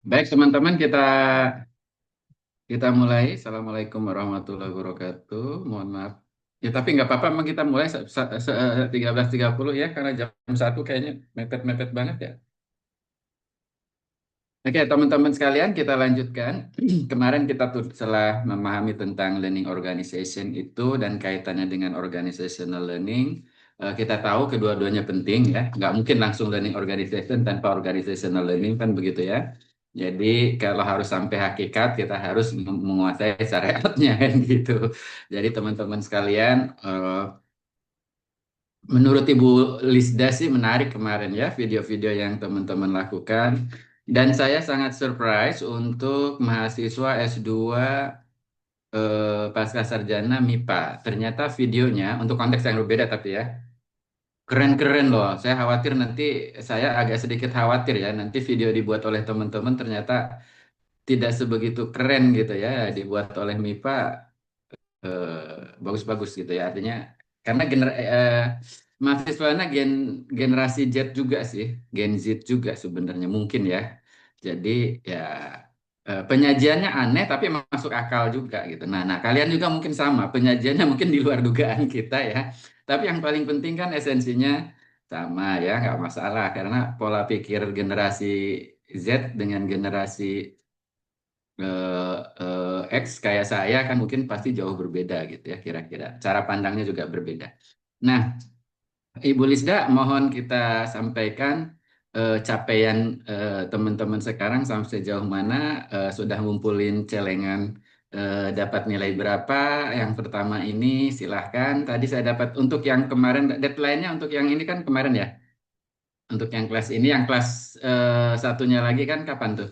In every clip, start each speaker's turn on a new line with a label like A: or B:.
A: Baik, teman-teman, kita mulai. Assalamualaikum warahmatullahi wabarakatuh. Mohon maaf. Ya, tapi nggak apa-apa, memang kita mulai 13.30 ya, karena jam 1 kayaknya mepet-mepet banget ya. Oke, teman-teman sekalian, kita lanjutkan. Kemarin kita tuh telah memahami tentang learning organization itu dan kaitannya dengan organizational learning. Kita tahu kedua-duanya penting ya. Nggak mungkin langsung learning organization tanpa organizational learning kan begitu ya. Jadi kalau harus sampai hakikat, kita harus menguasai syariatnya kan gitu. Jadi teman-teman sekalian, menurut Ibu Lisda sih menarik kemarin ya video-video yang teman-teman lakukan. Dan saya sangat surprise untuk mahasiswa S2 pasca sarjana MIPA. Ternyata videonya untuk konteks yang berbeda tapi ya keren-keren loh. Saya khawatir nanti saya agak sedikit khawatir ya nanti video dibuat oleh teman-teman ternyata tidak sebegitu keren gitu ya dibuat oleh MIPA bagus-bagus gitu ya. Artinya karena mahasiswanya generasi Z juga sih, Gen Z juga sebenarnya mungkin ya. Jadi ya penyajiannya aneh tapi masuk akal juga gitu. Nah, kalian juga mungkin sama, penyajiannya mungkin di luar dugaan kita ya. Tapi yang paling penting kan esensinya sama ya, nggak masalah karena pola pikir generasi Z dengan generasi X kayak saya kan mungkin pasti jauh berbeda gitu ya kira-kira. Cara pandangnya juga berbeda. Nah, Ibu Lisda, mohon kita sampaikan capaian teman-teman sekarang sampai sejauh mana sudah ngumpulin celengan dapat nilai berapa. Yang pertama ini silahkan. Tadi saya dapat untuk yang kemarin deadline-nya untuk yang ini kan kemarin ya. Untuk yang kelas ini, yang kelas satunya lagi kan kapan tuh?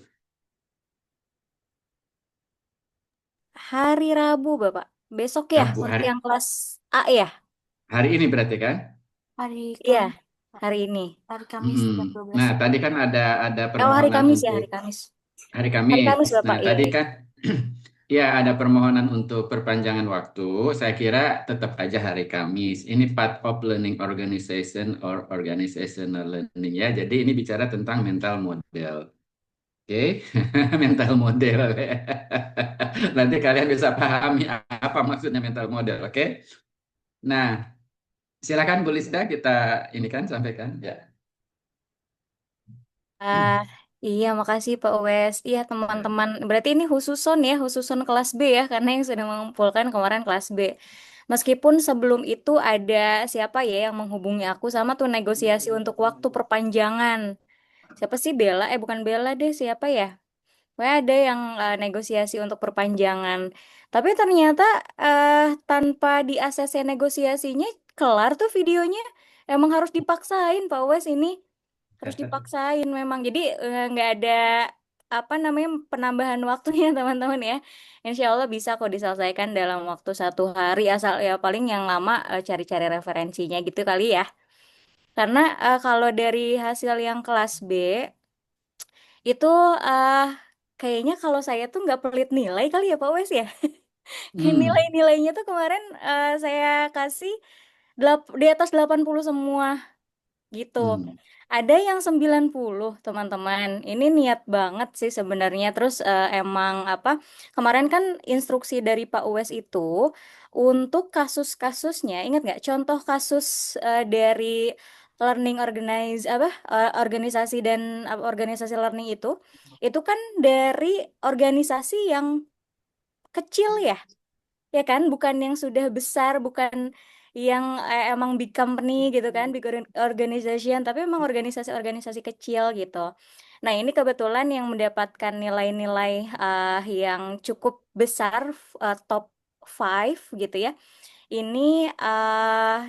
B: Hari Rabu, Bapak. Besok ya,
A: Rabu
B: untuk
A: hari
B: yang kelas A ya?
A: hari ini berarti kan?
B: Hari Iya, Kamis. Hari ini. Hari Kamis
A: Mm-mm.
B: jam 12
A: Nah,
B: siang.
A: tadi kan ada
B: Oh, hari
A: permohonan
B: Kamis ya,
A: untuk
B: hari Kamis.
A: hari
B: Hari Kamis,
A: Kamis. Nah,
B: Bapak. Iya,
A: tadi
B: iya.
A: kan ya ada permohonan untuk perpanjangan waktu. Saya kira tetap aja hari Kamis. Ini part of learning organization or organizational learning ya. Jadi ini bicara tentang mental model. Oke, mental model. Nanti kalian bisa pahami apa maksudnya mental model. Oke. Nah, silakan Bu Lisda kita ini kan sampaikan ya.
B: Ah, iya, makasih Pak Wes. Iya, teman-teman. Berarti ini khususon kelas B ya, karena yang sudah mengumpulkan kemarin kelas B. Meskipun sebelum itu ada siapa ya yang menghubungi aku sama tuh negosiasi untuk waktu perpanjangan. Siapa sih Bella? Bukan Bella deh, siapa ya? Pokoknya ada yang negosiasi untuk perpanjangan. Tapi ternyata tanpa di ACC negosiasinya kelar tuh videonya. Emang harus dipaksain Pak Wes ini. Harus dipaksain memang. Jadi nggak ada apa namanya penambahan waktunya teman-teman ya. Insya Allah bisa kok diselesaikan dalam waktu 1 hari asal ya paling yang lama cari-cari referensinya gitu kali ya. Karena kalau dari hasil yang kelas B itu eh kayaknya kalau saya tuh nggak pelit nilai kali ya Pak Wes ya.
A: Hmm.
B: Nilai-nilainya tuh kemarin saya kasih di atas 80 semua gitu.
A: Hmm.
B: Ada yang 90 teman-teman. Ini niat banget sih sebenarnya. Terus emang apa? Kemarin kan instruksi dari Pak Uwes itu untuk kasus-kasusnya, ingat nggak? Contoh kasus dari learning organize apa organisasi dan organisasi learning itu kan dari organisasi yang kecil ya kan? Bukan yang sudah besar, bukan yang emang big company gitu kan, big organization, tapi emang organisasi-organisasi kecil gitu. Nah, ini kebetulan yang mendapatkan nilai-nilai yang cukup besar, top 5 gitu ya. Ini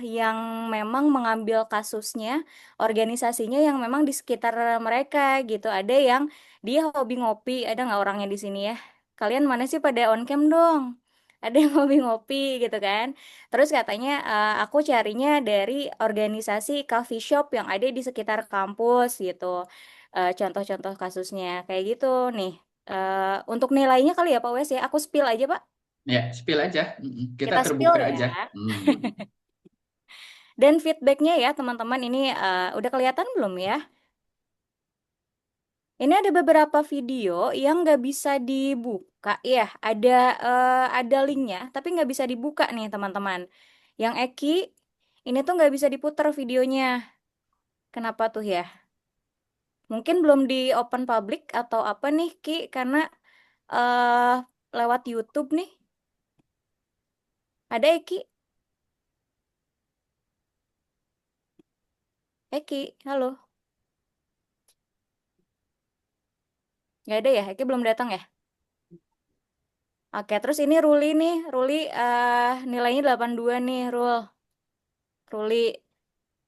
B: yang memang mengambil kasusnya, organisasinya yang memang di sekitar mereka gitu. Ada yang dia hobi ngopi, ada nggak orangnya di sini ya? Kalian mana sih pada on cam dong? Ada yang hobi ngopi gitu kan. Terus katanya aku carinya dari organisasi coffee shop yang ada di sekitar kampus gitu. Contoh-contoh kasusnya kayak gitu nih. Untuk nilainya kali ya Pak Wes ya, aku spill aja Pak.
A: Ya, spill aja. Kita
B: Kita spill
A: terbuka
B: ya.
A: aja. Hmm.
B: Dan feedbacknya ya teman-teman ini udah kelihatan belum ya? Ini ada beberapa video yang nggak bisa dibuka ya. Ada linknya, tapi nggak bisa dibuka nih teman-teman. Yang Eki ini tuh nggak bisa diputar videonya. Kenapa tuh ya? Mungkin belum di open public atau apa nih Ki? Karena eh lewat YouTube nih. Ada Eki? Eki, halo. Nggak ada ya? Eki belum datang ya? Oke, terus ini Ruli nih. Ruli nilainya 82 nih, Ruli.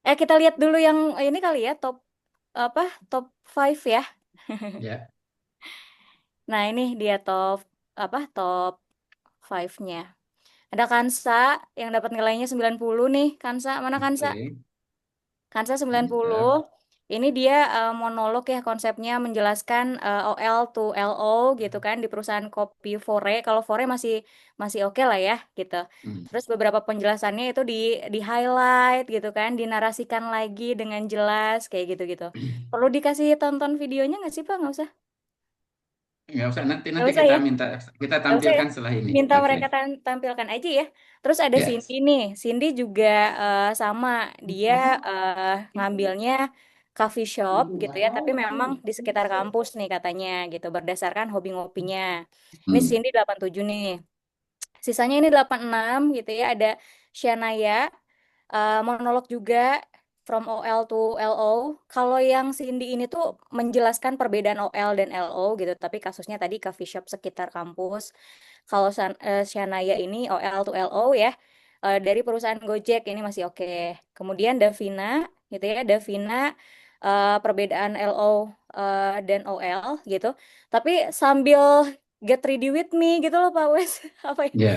B: Kita lihat dulu yang ini kali ya, apa? Top 5 ya.
A: Ya,
B: Nah, ini dia top 5-nya. Ada Kansa yang dapat nilainya 90 nih. Kansa, mana Kansa?
A: oke.
B: Kansa 90.
A: Mantap.
B: Ini dia monolog ya konsepnya menjelaskan OL to LO gitu kan di perusahaan kopi Fore. Kalau Fore masih masih oke lah ya gitu.
A: Hmm.
B: Terus beberapa penjelasannya itu di highlight gitu kan, dinarasikan lagi dengan jelas kayak gitu-gitu. Perlu dikasih tonton videonya nggak sih Pak? Nggak usah.
A: Nggak usah, nanti
B: Nggak
A: nanti
B: usah ya.
A: kita
B: Gak usah ya.
A: tampilkan setelah ini.
B: Minta
A: Oke.
B: mereka tampilkan aja ya. Terus ada
A: Ya.
B: Cindy nih. Cindy juga sama. Dia ngambilnya coffee shop gitu ya. Tapi memang di sekitar kampus nih katanya gitu. Berdasarkan hobi ngopinya. Ini
A: Hmm.
B: Cindy 87 nih. Sisanya ini 86 gitu ya. Ada Shanaya. Monolog juga from OL to LO. Kalau yang Cindy ini tuh menjelaskan perbedaan OL dan LO gitu. Tapi kasusnya tadi coffee shop sekitar kampus. Kalau Shanaya ini OL to LO ya, dari perusahaan Gojek ini masih oke. Kemudian Davina gitu ya, Davina perbedaan LO dan OL gitu. Tapi sambil get ready with me gitu loh Pak Wes, apa ya,
A: Ya.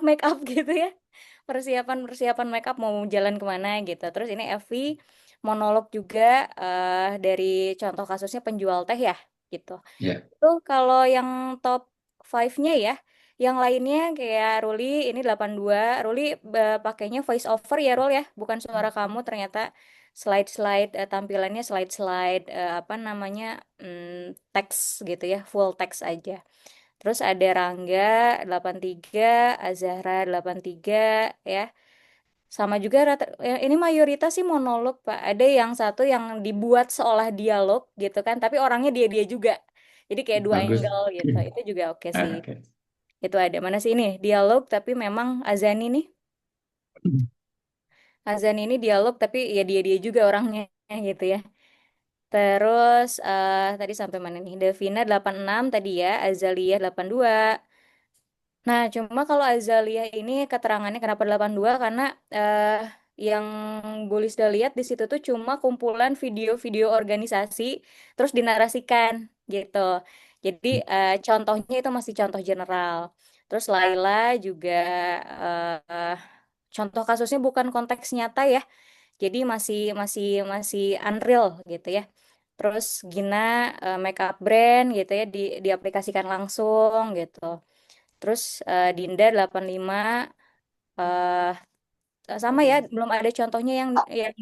B: make up gitu ya, persiapan make up mau jalan kemana gitu. Terus ini Evi monolog juga dari contoh kasusnya penjual teh ya gitu.
A: Ya.
B: Tuh kalau yang top 5-nya ya, yang lainnya kayak Ruli ini 82. Ruli pakainya voice over ya Rul ya, bukan suara kamu ternyata. Slide-slide tampilannya slide-slide apa namanya teks gitu ya, full teks aja. Terus ada Rangga 83, Azahra 83 ya. Sama juga ini mayoritas sih monolog, Pak. Ada yang satu yang dibuat seolah dialog gitu kan, tapi orangnya dia-dia juga. Jadi kayak dua
A: Bagus.
B: angle gitu. Itu juga oke sih.
A: Oke.
B: Itu ada mana sih ini? Dialog tapi memang Azani nih. Azani ini dialog tapi ya dia-dia juga orangnya gitu ya. Terus tadi sampai mana nih? Devina 86 tadi ya, Azalia 82. Nah, cuma kalau Azalia ini keterangannya kenapa 82 karena yang Bu Lisda lihat di situ tuh cuma kumpulan video-video organisasi terus dinarasikan gitu. Jadi contohnya itu masih contoh general. Terus Laila juga eh, contoh kasusnya bukan konteks nyata ya. Jadi masih masih masih unreal gitu ya. Terus Gina makeup brand gitu ya diaplikasikan langsung gitu. Terus Dinda 85 eh sama ya, belum ada contohnya yang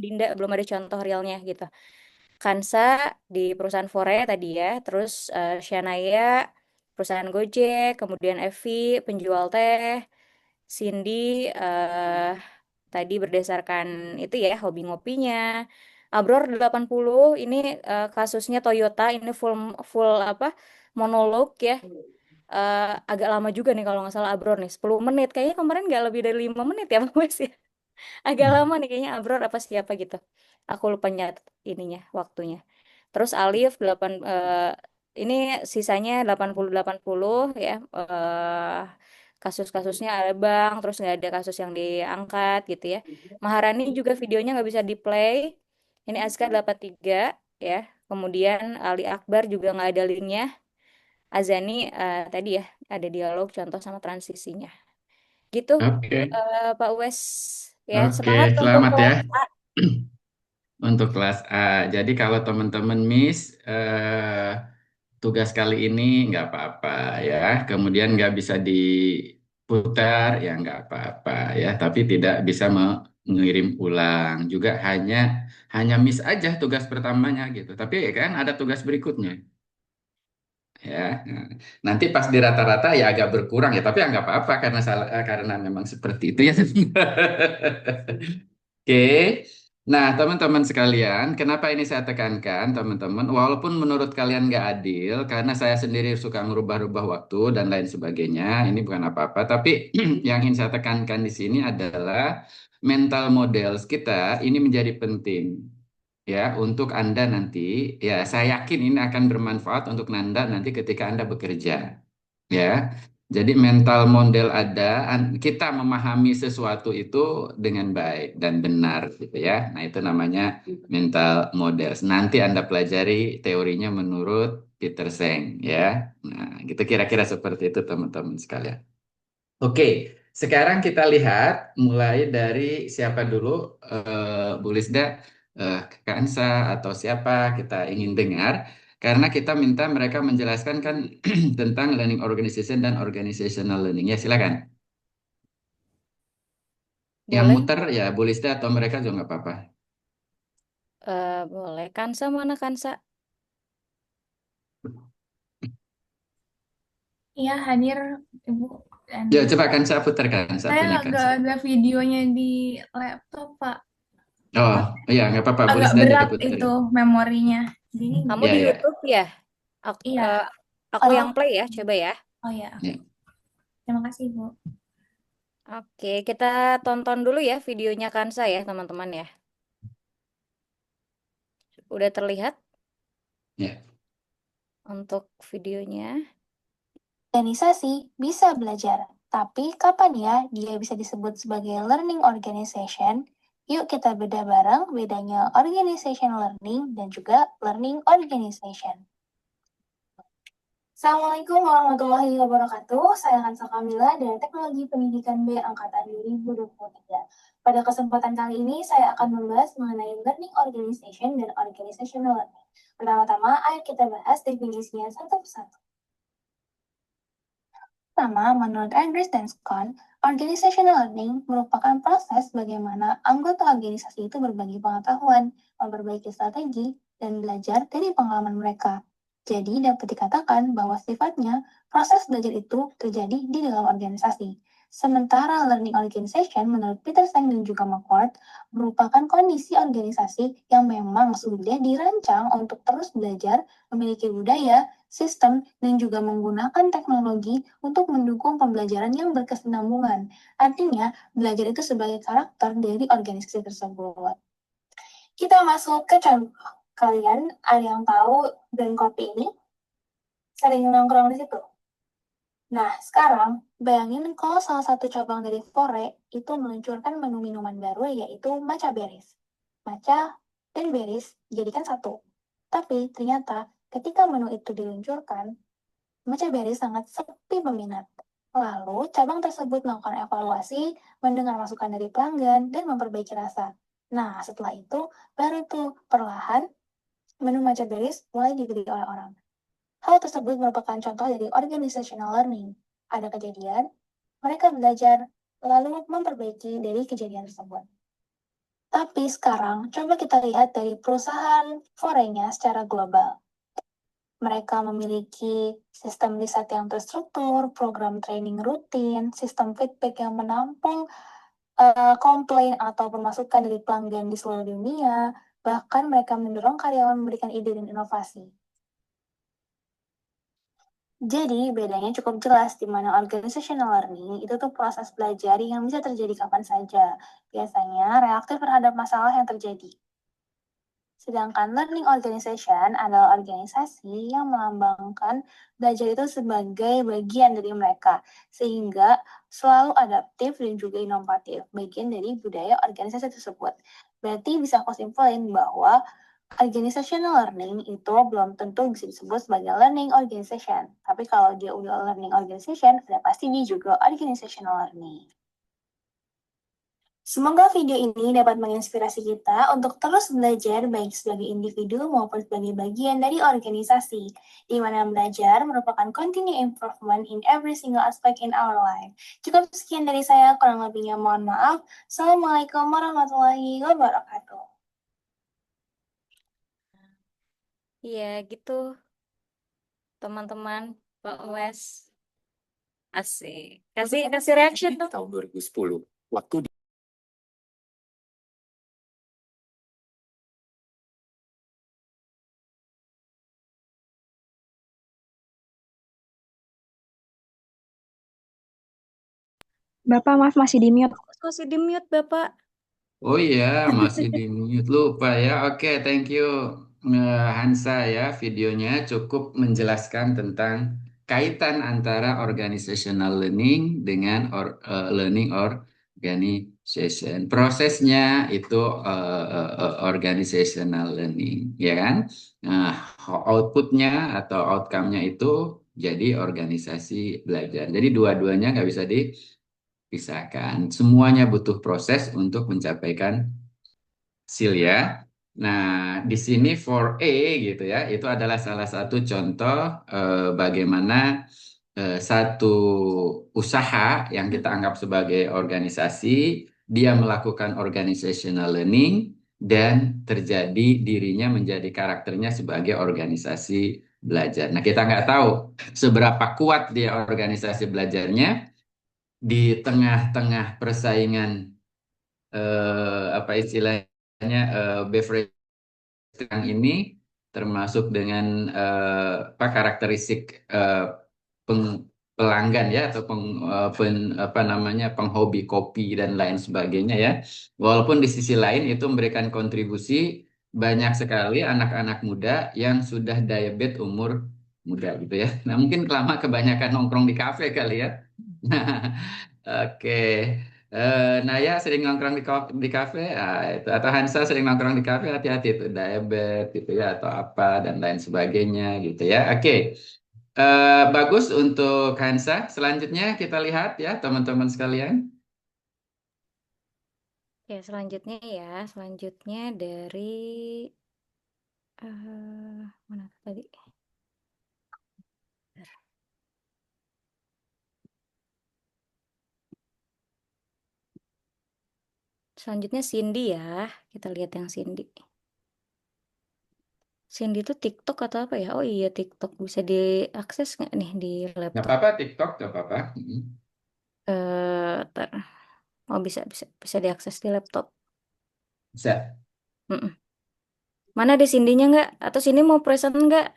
B: Dinda belum ada contoh realnya gitu. Kansa di perusahaan Fore tadi ya, terus Shanaya perusahaan Gojek, kemudian Evi penjual teh, Cindy eh tadi berdasarkan itu ya hobi ngopinya. Abror 80 ini kasusnya Toyota ini full full apa monolog ya. Agak lama juga nih kalau nggak salah Abror nih 10 menit kayaknya kemarin nggak lebih dari 5 menit ya Pak Wes ya, agak lama nih kayaknya Abror apa siapa gitu, aku lupa nyatet ininya waktunya. Terus Alif 8 ini sisanya 80 80 ya, kasus-kasusnya ada Bang, terus nggak ada kasus yang diangkat gitu ya. Maharani juga videonya nggak bisa di play. Ini Azkar 83 ya, kemudian Ali Akbar juga nggak ada linknya. Azani tadi ya ada dialog contoh sama transisinya. Gitu
A: Oke.
B: Pak Wes ya,
A: Oke,
B: semangat untuk
A: selamat ya.
B: kelas A.
A: Untuk kelas A. Jadi kalau teman-teman miss tugas kali ini nggak apa-apa ya. Kemudian nggak bisa diputar ya nggak apa-apa ya. Tapi tidak bisa mengirim ulang. Juga hanya miss aja tugas pertamanya gitu. Tapi kan ada tugas berikutnya. ya. Nah, nanti pas di rata-rata ya agak berkurang ya, tapi ya nggak apa-apa karena karena memang seperti itu ya. Oke. Nah, teman-teman sekalian, kenapa ini saya tekankan, teman-teman? Walaupun menurut kalian nggak adil, karena saya sendiri suka merubah-rubah waktu dan lain sebagainya, ini bukan apa-apa. Tapi yang ingin saya tekankan di sini adalah mental models kita ini menjadi penting ya untuk Anda nanti. Ya, saya yakin ini akan bermanfaat untuk Anda nanti ketika Anda bekerja. Ya, jadi mental model ada, kita memahami sesuatu itu dengan baik dan benar gitu ya. Nah, itu namanya mental models. Nanti Anda pelajari teorinya menurut Peter Senge ya. Nah, gitu kira-kira seperti itu teman-teman sekalian. Oke, sekarang kita lihat mulai dari siapa dulu, Bu Lisda, Kak Ansa atau siapa kita ingin dengar, karena kita minta mereka menjelaskan kan tentang learning organization dan organizational learning. Ya, silakan. Yang
B: Boleh?
A: muter ya Bu Lisda atau mereka juga nggak apa-apa.
B: Boleh. Kansa mana Kansa?
C: Iya, hadir Ibu dan
A: Ya, coba Kansa putar Kansa
C: saya
A: punya
C: agak
A: Kansa.
C: ada videonya di laptop, Pak.
A: Oh,
C: Tapi
A: iya nggak apa-apa. Bu
C: agak
A: Lisda juga
C: berat itu
A: puterin.
C: memorinya. Jadi
B: Kamu
A: Ya,
B: di
A: ya.
B: YouTube ya? Aku,
C: iya.
B: aku yang
C: Oh,
B: play ya, coba ya.
C: oh ya.
A: Ya.
C: Terima kasih, Bu.
B: Oke, kita tonton dulu ya videonya Kansa ya, teman-teman ya. Udah terlihat
A: Ya.
B: untuk videonya?
D: Organisasi bisa belajar, tapi kapan ya dia bisa disebut sebagai learning organization? Yuk kita bedah bareng bedanya organization learning dan juga learning organization. Assalamualaikum warahmatullahi wabarakatuh. Saya Hansa Kamila dari Teknologi Pendidikan B Angkatan 2023. Pada kesempatan kali ini, saya akan membahas mengenai learning organization dan organizational learning. Pertama-tama, ayo kita bahas definisinya satu persatu. Pertama, menurut Andrews dan Scott, organizational learning merupakan proses bagaimana anggota organisasi itu berbagi pengetahuan, memperbaiki strategi, dan belajar dari pengalaman mereka. Jadi, dapat dikatakan bahwa sifatnya proses belajar itu terjadi di dalam organisasi. Sementara learning organization menurut Peter Senge dan juga McCord merupakan kondisi organisasi yang memang sudah dirancang untuk terus belajar, memiliki budaya, sistem, dan juga menggunakan teknologi untuk mendukung pembelajaran yang berkesinambungan. Artinya, belajar itu sebagai karakter dari organisasi tersebut. Kita masuk ke contoh. Kalian ada yang tahu brand kopi ini? Sering nongkrong di situ. Nah, sekarang bayangin kalau salah satu cabang dari Fore itu meluncurkan menu minuman baru yaitu matcha berries. Matcha dan berries jadikan satu. Tapi ternyata ketika menu itu diluncurkan, matcha berries sangat sepi peminat. Lalu, cabang tersebut melakukan evaluasi, mendengar masukan dari pelanggan, dan memperbaiki rasa. Nah, setelah itu, baru tuh perlahan menu matcha berries mulai dibeli oleh orang. Hal tersebut merupakan contoh dari organizational learning. Ada kejadian, mereka belajar, lalu memperbaiki dari kejadian tersebut. Tapi sekarang, coba kita lihat dari perusahaan forenya secara global. Mereka memiliki sistem riset yang terstruktur, program training rutin, sistem feedback yang menampung komplain atau pemasukan dari pelanggan di seluruh dunia, bahkan mereka mendorong karyawan memberikan ide dan inovasi. Jadi, bedanya cukup jelas di mana organizational learning itu tuh proses belajar yang bisa terjadi kapan saja. Biasanya reaktif terhadap masalah yang terjadi. Sedangkan learning organization adalah organisasi yang melambangkan belajar itu sebagai bagian dari mereka, sehingga selalu adaptif dan juga inovatif, bagian dari budaya organisasi tersebut. Berarti bisa aku simpulin bahwa organizational learning itu belum tentu bisa disebut sebagai learning organization. Tapi kalau dia udah learning organization, sudah pasti dia juga organizational learning. Semoga video ini dapat menginspirasi kita untuk terus belajar baik sebagai individu maupun sebagai bagian dari organisasi, di mana belajar merupakan continuous improvement in every single aspect in our life. Cukup sekian dari saya, kurang lebihnya mohon maaf. Assalamualaikum warahmatullahi wabarakatuh.
B: Iya, gitu. teman-teman, Pak Wes. Asik. Kasih reaction dong.
E: Tahun 2010. Waktu
C: Bapak, maaf masih di mute.
B: Masih di mute, Bapak.
A: Oh iya, masih di mute, lupa ya. Oke, thank you Hansa ya. Videonya cukup menjelaskan tentang kaitan antara organizational learning dengan learning organization. Prosesnya itu organizational learning, ya kan? Nah, outputnya atau outcome-nya itu jadi organisasi belajar. Jadi dua-duanya nggak bisa dipisahkan. Semuanya butuh proses untuk mencapaikan hasil ya. Nah, di sini 4A gitu ya, itu adalah salah satu contoh bagaimana satu usaha yang kita anggap sebagai organisasi, dia melakukan organizational learning dan terjadi dirinya menjadi karakternya sebagai organisasi belajar. Nah, kita nggak tahu seberapa kuat dia organisasi belajarnya di tengah-tengah persaingan apa istilahnya beverage yang ini termasuk dengan apa karakteristik pelanggan ya atau apa namanya penghobi kopi dan lain sebagainya ya. Walaupun di sisi lain itu memberikan kontribusi banyak sekali anak-anak muda yang sudah diabetes umur muda gitu ya. Nah, mungkin kelama kebanyakan nongkrong di kafe kali ya. Oke. Naya sering nongkrong di kafe, itu atau Hansa sering nongkrong di kafe, hati-hati itu diabetes gitu ya atau apa dan lain sebagainya gitu ya. Oke. Bagus untuk Hansa. Selanjutnya kita lihat ya teman-teman sekalian.
B: Ya, selanjutnya dari mana tadi? Selanjutnya Cindy ya. Kita lihat yang Cindy. Cindy itu TikTok atau apa ya? Oh iya, TikTok. Bisa diakses nggak nih di
A: Nggak
B: laptop?
A: apa-apa TikTok, nggak apa-apa.
B: Ntar. Oh, bisa diakses di laptop.
A: Bisa.
B: Mm-mm. Mana ada Cindy-nya nggak? Atau Cindy mau present nggak?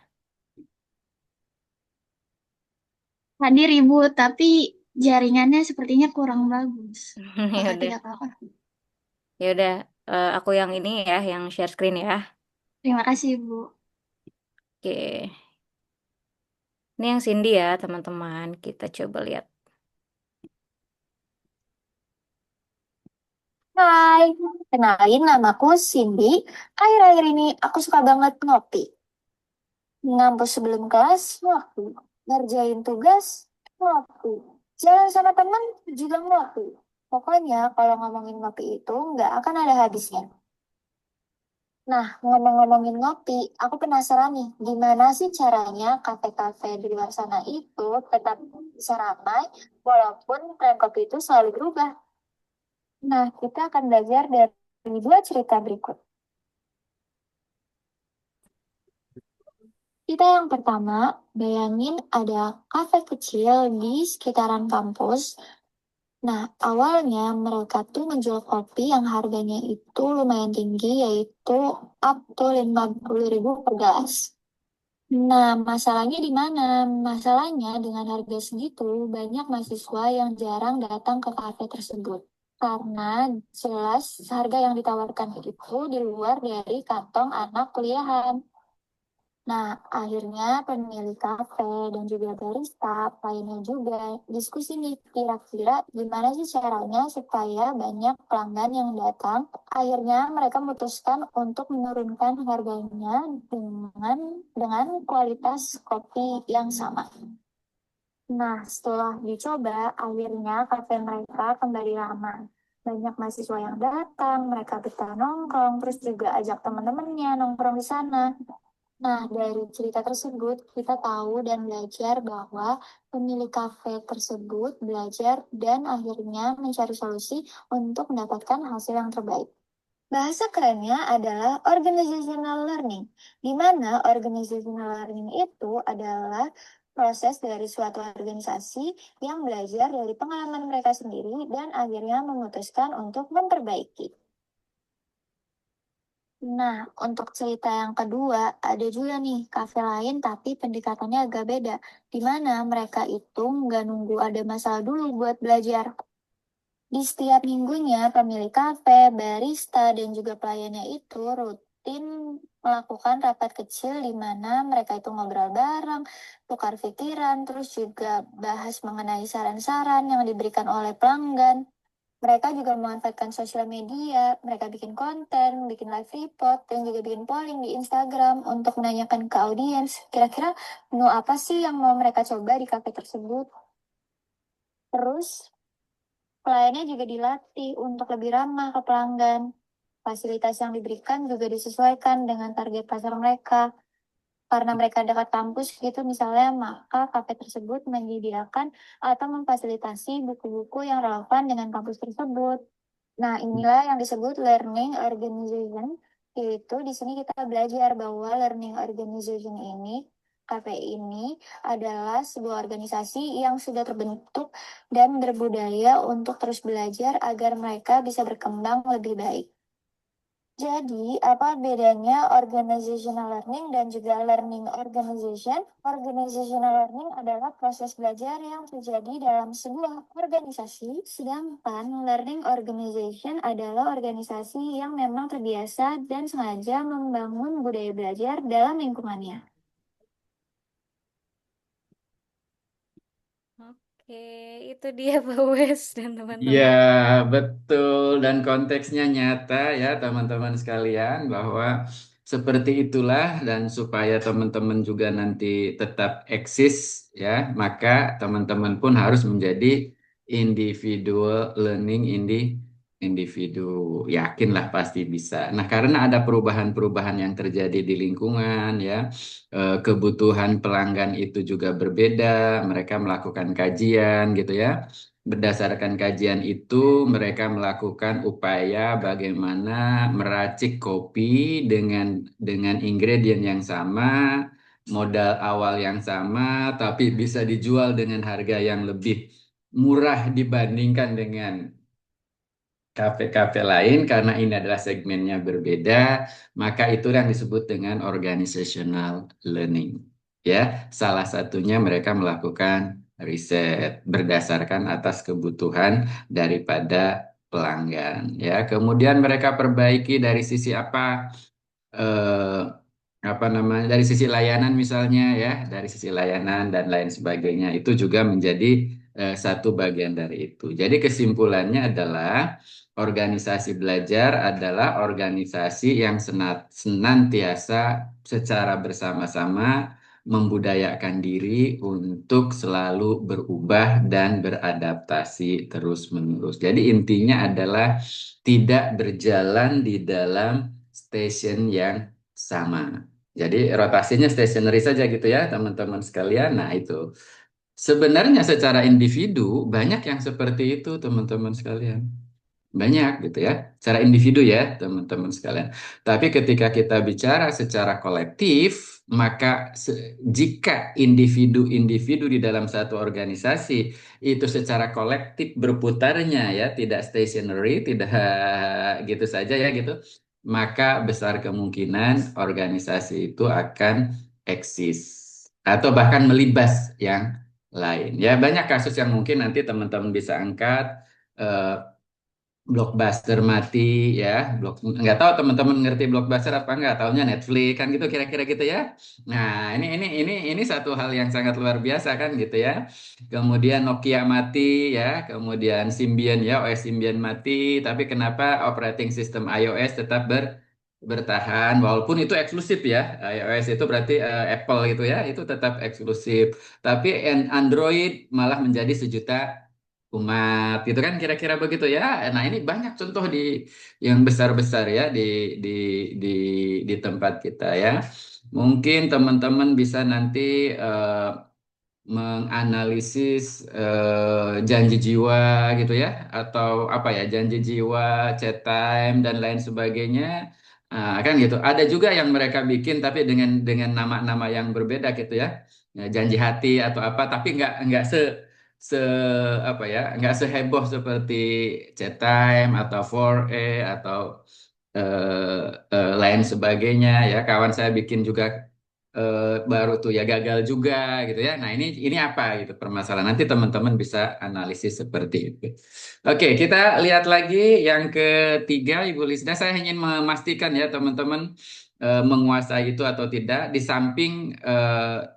F: Hadir Ibu, tapi jaringannya sepertinya kurang bagus.
B: Ya
F: Apakah
B: udah,
F: tidak apa-apa?
B: ya udah. Aku yang ini ya, yang share screen ya.
F: Terima kasih Ibu.
B: Oke. Ini yang Cindy ya, teman-teman. Kita coba lihat.
D: Hai, kenalin namaku Cindy. Akhir-akhir ini aku suka banget ngopi. Ngampus sebelum kelas, ngopi. Ngerjain tugas, ngopi. Jalan sama temen, juga ngopi. Pokoknya kalau ngomongin ngopi itu nggak akan ada habisnya. Nah, ngomong-ngomongin ngopi, aku penasaran nih, gimana sih caranya kafe-kafe di luar sana itu tetap bisa ramai, walaupun tren kopi itu selalu berubah. Nah, kita akan belajar dari dua cerita berikut. Kita yang pertama, bayangin ada kafe kecil di sekitaran kampus. Nah, awalnya mereka tuh menjual kopi yang harganya itu lumayan tinggi, yaitu up to 50.000 per gelas. Nah, masalahnya di mana? Masalahnya dengan harga segitu, banyak mahasiswa yang jarang datang ke kafe tersebut. Karena jelas harga yang ditawarkan itu di luar dari kantong anak kuliahan. Nah, akhirnya pemilik kafe dan juga barista lainnya juga diskusi nih kira-kira gimana sih caranya supaya banyak pelanggan yang datang. Akhirnya mereka memutuskan untuk menurunkan harganya dengan kualitas kopi yang sama. Nah, setelah dicoba, akhirnya kafe mereka kembali ramai. Banyak mahasiswa yang datang, mereka betah nongkrong, terus juga ajak teman-temannya nongkrong di sana. Nah, dari cerita tersebut, kita tahu dan belajar bahwa pemilik kafe tersebut belajar dan akhirnya mencari solusi untuk mendapatkan hasil yang terbaik. Bahasa kerennya adalah organizational learning, di mana organizational learning itu adalah proses dari suatu organisasi yang belajar dari pengalaman mereka sendiri dan akhirnya memutuskan untuk memperbaiki. Nah, untuk cerita yang kedua, ada juga nih kafe lain tapi pendekatannya agak beda, di mana mereka itu nggak nunggu ada masalah dulu buat belajar. Di setiap minggunya, pemilik kafe, barista, dan juga pelayannya itu rutin melakukan rapat kecil di mana mereka itu ngobrol bareng, tukar pikiran, terus juga bahas mengenai saran-saran yang diberikan oleh pelanggan. Mereka juga memanfaatkan sosial media, mereka bikin konten, bikin live report, dan juga bikin polling di Instagram untuk menanyakan ke audiens, kira-kira menu apa sih yang mau mereka coba di kafe tersebut. Terus, pelayannya juga dilatih untuk lebih ramah ke pelanggan. Fasilitas yang diberikan juga disesuaikan dengan target pasar mereka. Karena mereka dekat kampus gitu misalnya, maka kafe tersebut menyediakan atau memfasilitasi buku-buku yang relevan dengan kampus tersebut. Nah, inilah yang disebut learning organization, yaitu di sini kita belajar bahwa learning organization ini, KPI ini adalah sebuah organisasi yang sudah terbentuk dan berbudaya untuk terus belajar agar mereka bisa berkembang lebih baik. Jadi, apa bedanya organizational learning dan juga learning organization? Organizational learning adalah proses belajar yang terjadi dalam sebuah organisasi, sedangkan learning organization adalah organisasi yang memang terbiasa dan sengaja membangun budaya belajar dalam lingkungannya.
B: Oke, itu dia Pak Wes dan
A: Ya,
B: teman-teman.
A: betul. Dan konteksnya nyata ya, teman-teman sekalian, bahwa seperti itulah dan supaya teman-teman juga nanti tetap eksis ya, maka teman-teman pun harus menjadi individual learning individu. Yakinlah pasti bisa. Nah, karena ada perubahan-perubahan yang terjadi di lingkungan ya, kebutuhan pelanggan itu juga berbeda, mereka melakukan kajian gitu ya. Berdasarkan kajian itu, mereka melakukan upaya bagaimana meracik kopi dengan ingredient yang sama, modal awal yang sama, tapi bisa dijual dengan harga yang lebih murah dibandingkan dengan kafe-kafe lain karena ini adalah segmennya berbeda, maka itu yang disebut dengan organizational learning. Ya, salah satunya mereka melakukan riset berdasarkan atas kebutuhan daripada pelanggan. Ya, kemudian mereka perbaiki dari sisi apa? eh, apa namanya, dari sisi layanan misalnya ya, dari sisi layanan dan lain sebagainya itu juga menjadi satu bagian dari itu. Jadi kesimpulannya adalah organisasi belajar adalah organisasi yang senantiasa secara bersama-sama membudayakan diri untuk selalu berubah dan beradaptasi terus-menerus. Jadi intinya adalah tidak berjalan di dalam station yang sama. Jadi rotasinya stationary saja gitu ya teman-teman sekalian. Nah itu sebenarnya secara individu banyak yang seperti itu teman-teman sekalian. Banyak gitu ya, secara individu ya teman-teman sekalian. Tapi ketika kita bicara secara kolektif, maka jika individu-individu di dalam satu organisasi itu secara kolektif berputarnya ya, tidak stationary, tidak gitu saja ya gitu, maka besar kemungkinan organisasi itu akan eksis atau bahkan melibas yang lain. Ya banyak kasus yang mungkin nanti teman-teman bisa angkat. eh, Blockbuster mati ya, nggak tahu teman-teman ngerti Blockbuster apa nggak, taunya Netflix kan gitu kira-kira gitu ya. Nah, ini satu hal yang sangat luar biasa kan gitu ya. Kemudian Nokia mati ya, kemudian Symbian ya, OS Symbian mati, tapi kenapa operating system iOS tetap bertahan walaupun itu eksklusif ya. iOS itu berarti Apple gitu ya, itu tetap eksklusif. Tapi Android malah menjadi sejuta umat gitu kan kira-kira begitu ya. Nah, ini banyak contoh yang besar-besar ya di di di tempat kita ya. Mungkin teman-teman bisa nanti menganalisis janji jiwa gitu ya, atau apa ya, janji jiwa, chat time dan lain sebagainya. Kan gitu. Ada juga yang mereka bikin tapi dengan nama-nama yang berbeda gitu ya. Ya, janji hati atau apa, tapi nggak se apa ya, nggak seheboh seperti chat time atau 4A atau lain sebagainya ya. Kawan saya bikin juga baru tuh ya, gagal juga gitu ya. Nah, ini apa gitu permasalahan. Nanti teman-teman bisa analisis seperti itu. Oke, kita lihat lagi yang ketiga, Ibu Lisda. Saya ingin memastikan ya teman-teman menguasai itu atau tidak, di samping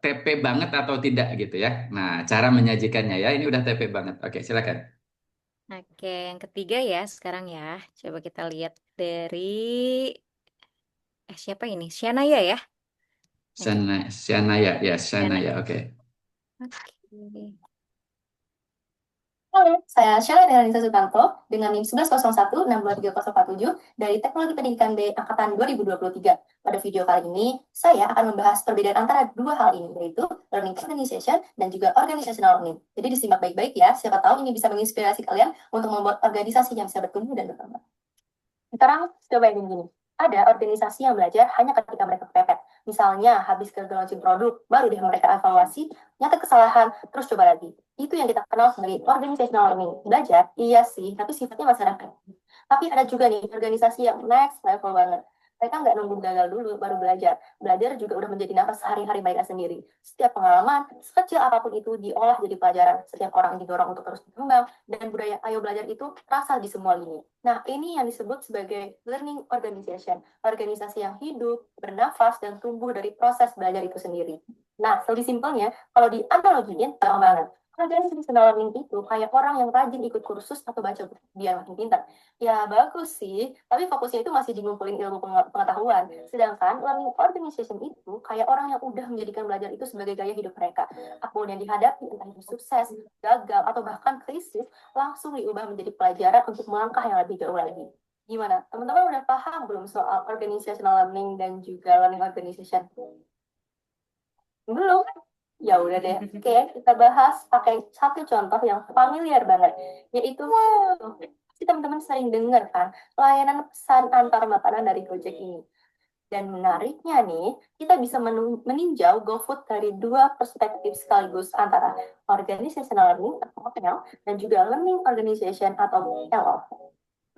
A: TP banget atau tidak gitu ya. Nah, cara menyajikannya ya, ini udah TP banget. Oke, silakan.
B: Oke, yang ketiga ya sekarang ya. Coba kita lihat dari siapa ini? Shanaya ya. Oke.
A: Shanaya ya,
B: Shanaya.
A: Shanaya. Oke.
B: Oke.
D: Halo, saya Sheila Delanisa Sukanto dengan NIM 1101623047 dari Teknologi Pendidikan B Angkatan 2023. Pada video kali ini, saya akan membahas perbedaan antara dua hal ini, yaitu learning organization dan juga organizational learning. Jadi disimak baik-baik ya, siapa tahu ini bisa menginspirasi kalian untuk membuat organisasi yang bisa bertumbuh dan berkembang. Sekarang coba ini gini. Ada organisasi yang belajar hanya ketika mereka kepepet. Misalnya habis gagal launching produk, baru deh mereka evaluasi, nyata kesalahan, terus coba lagi. Itu yang kita kenal sebagai organizational learning. Belajar, iya sih, tapi sifatnya masih reflektif. Tapi ada juga nih organisasi yang next level banget. Mereka nggak nunggu gagal dulu, baru belajar. Belajar juga udah menjadi nafas sehari-hari mereka sendiri. Setiap pengalaman, sekecil apapun itu diolah jadi pelajaran. Setiap orang didorong untuk terus berkembang, dan budaya ayo belajar itu terasa di semua lini. Nah, ini yang disebut sebagai learning organization. Organisasi yang hidup, bernafas, dan tumbuh dari proses belajar itu sendiri. Nah, lebih simpelnya, kalau dianalogiin, gampang banget. Organizational learning itu kayak orang yang rajin ikut kursus atau baca buku biar makin pintar. Ya, bagus sih, tapi fokusnya itu masih di ngumpulin ilmu pengetahuan. Sedangkan learning organization itu kayak orang yang udah menjadikan belajar itu sebagai gaya hidup mereka. Apapun yang dihadapi, entah itu sukses, gagal, atau bahkan krisis, langsung diubah menjadi pelajaran untuk melangkah yang lebih jauh lagi. Gimana? Teman-teman udah paham belum soal organizational learning dan juga learning organization? Belum? Ya udah deh. Oke, kita bahas pakai satu contoh yang familiar banget, yaitu pasti teman-teman sering dengar kan layanan pesan antar makanan dari Gojek ini. Dan menariknya nih, kita bisa meninjau GoFood dari dua perspektif sekaligus antara organizational learning atau OL dan juga learning organization atau LO.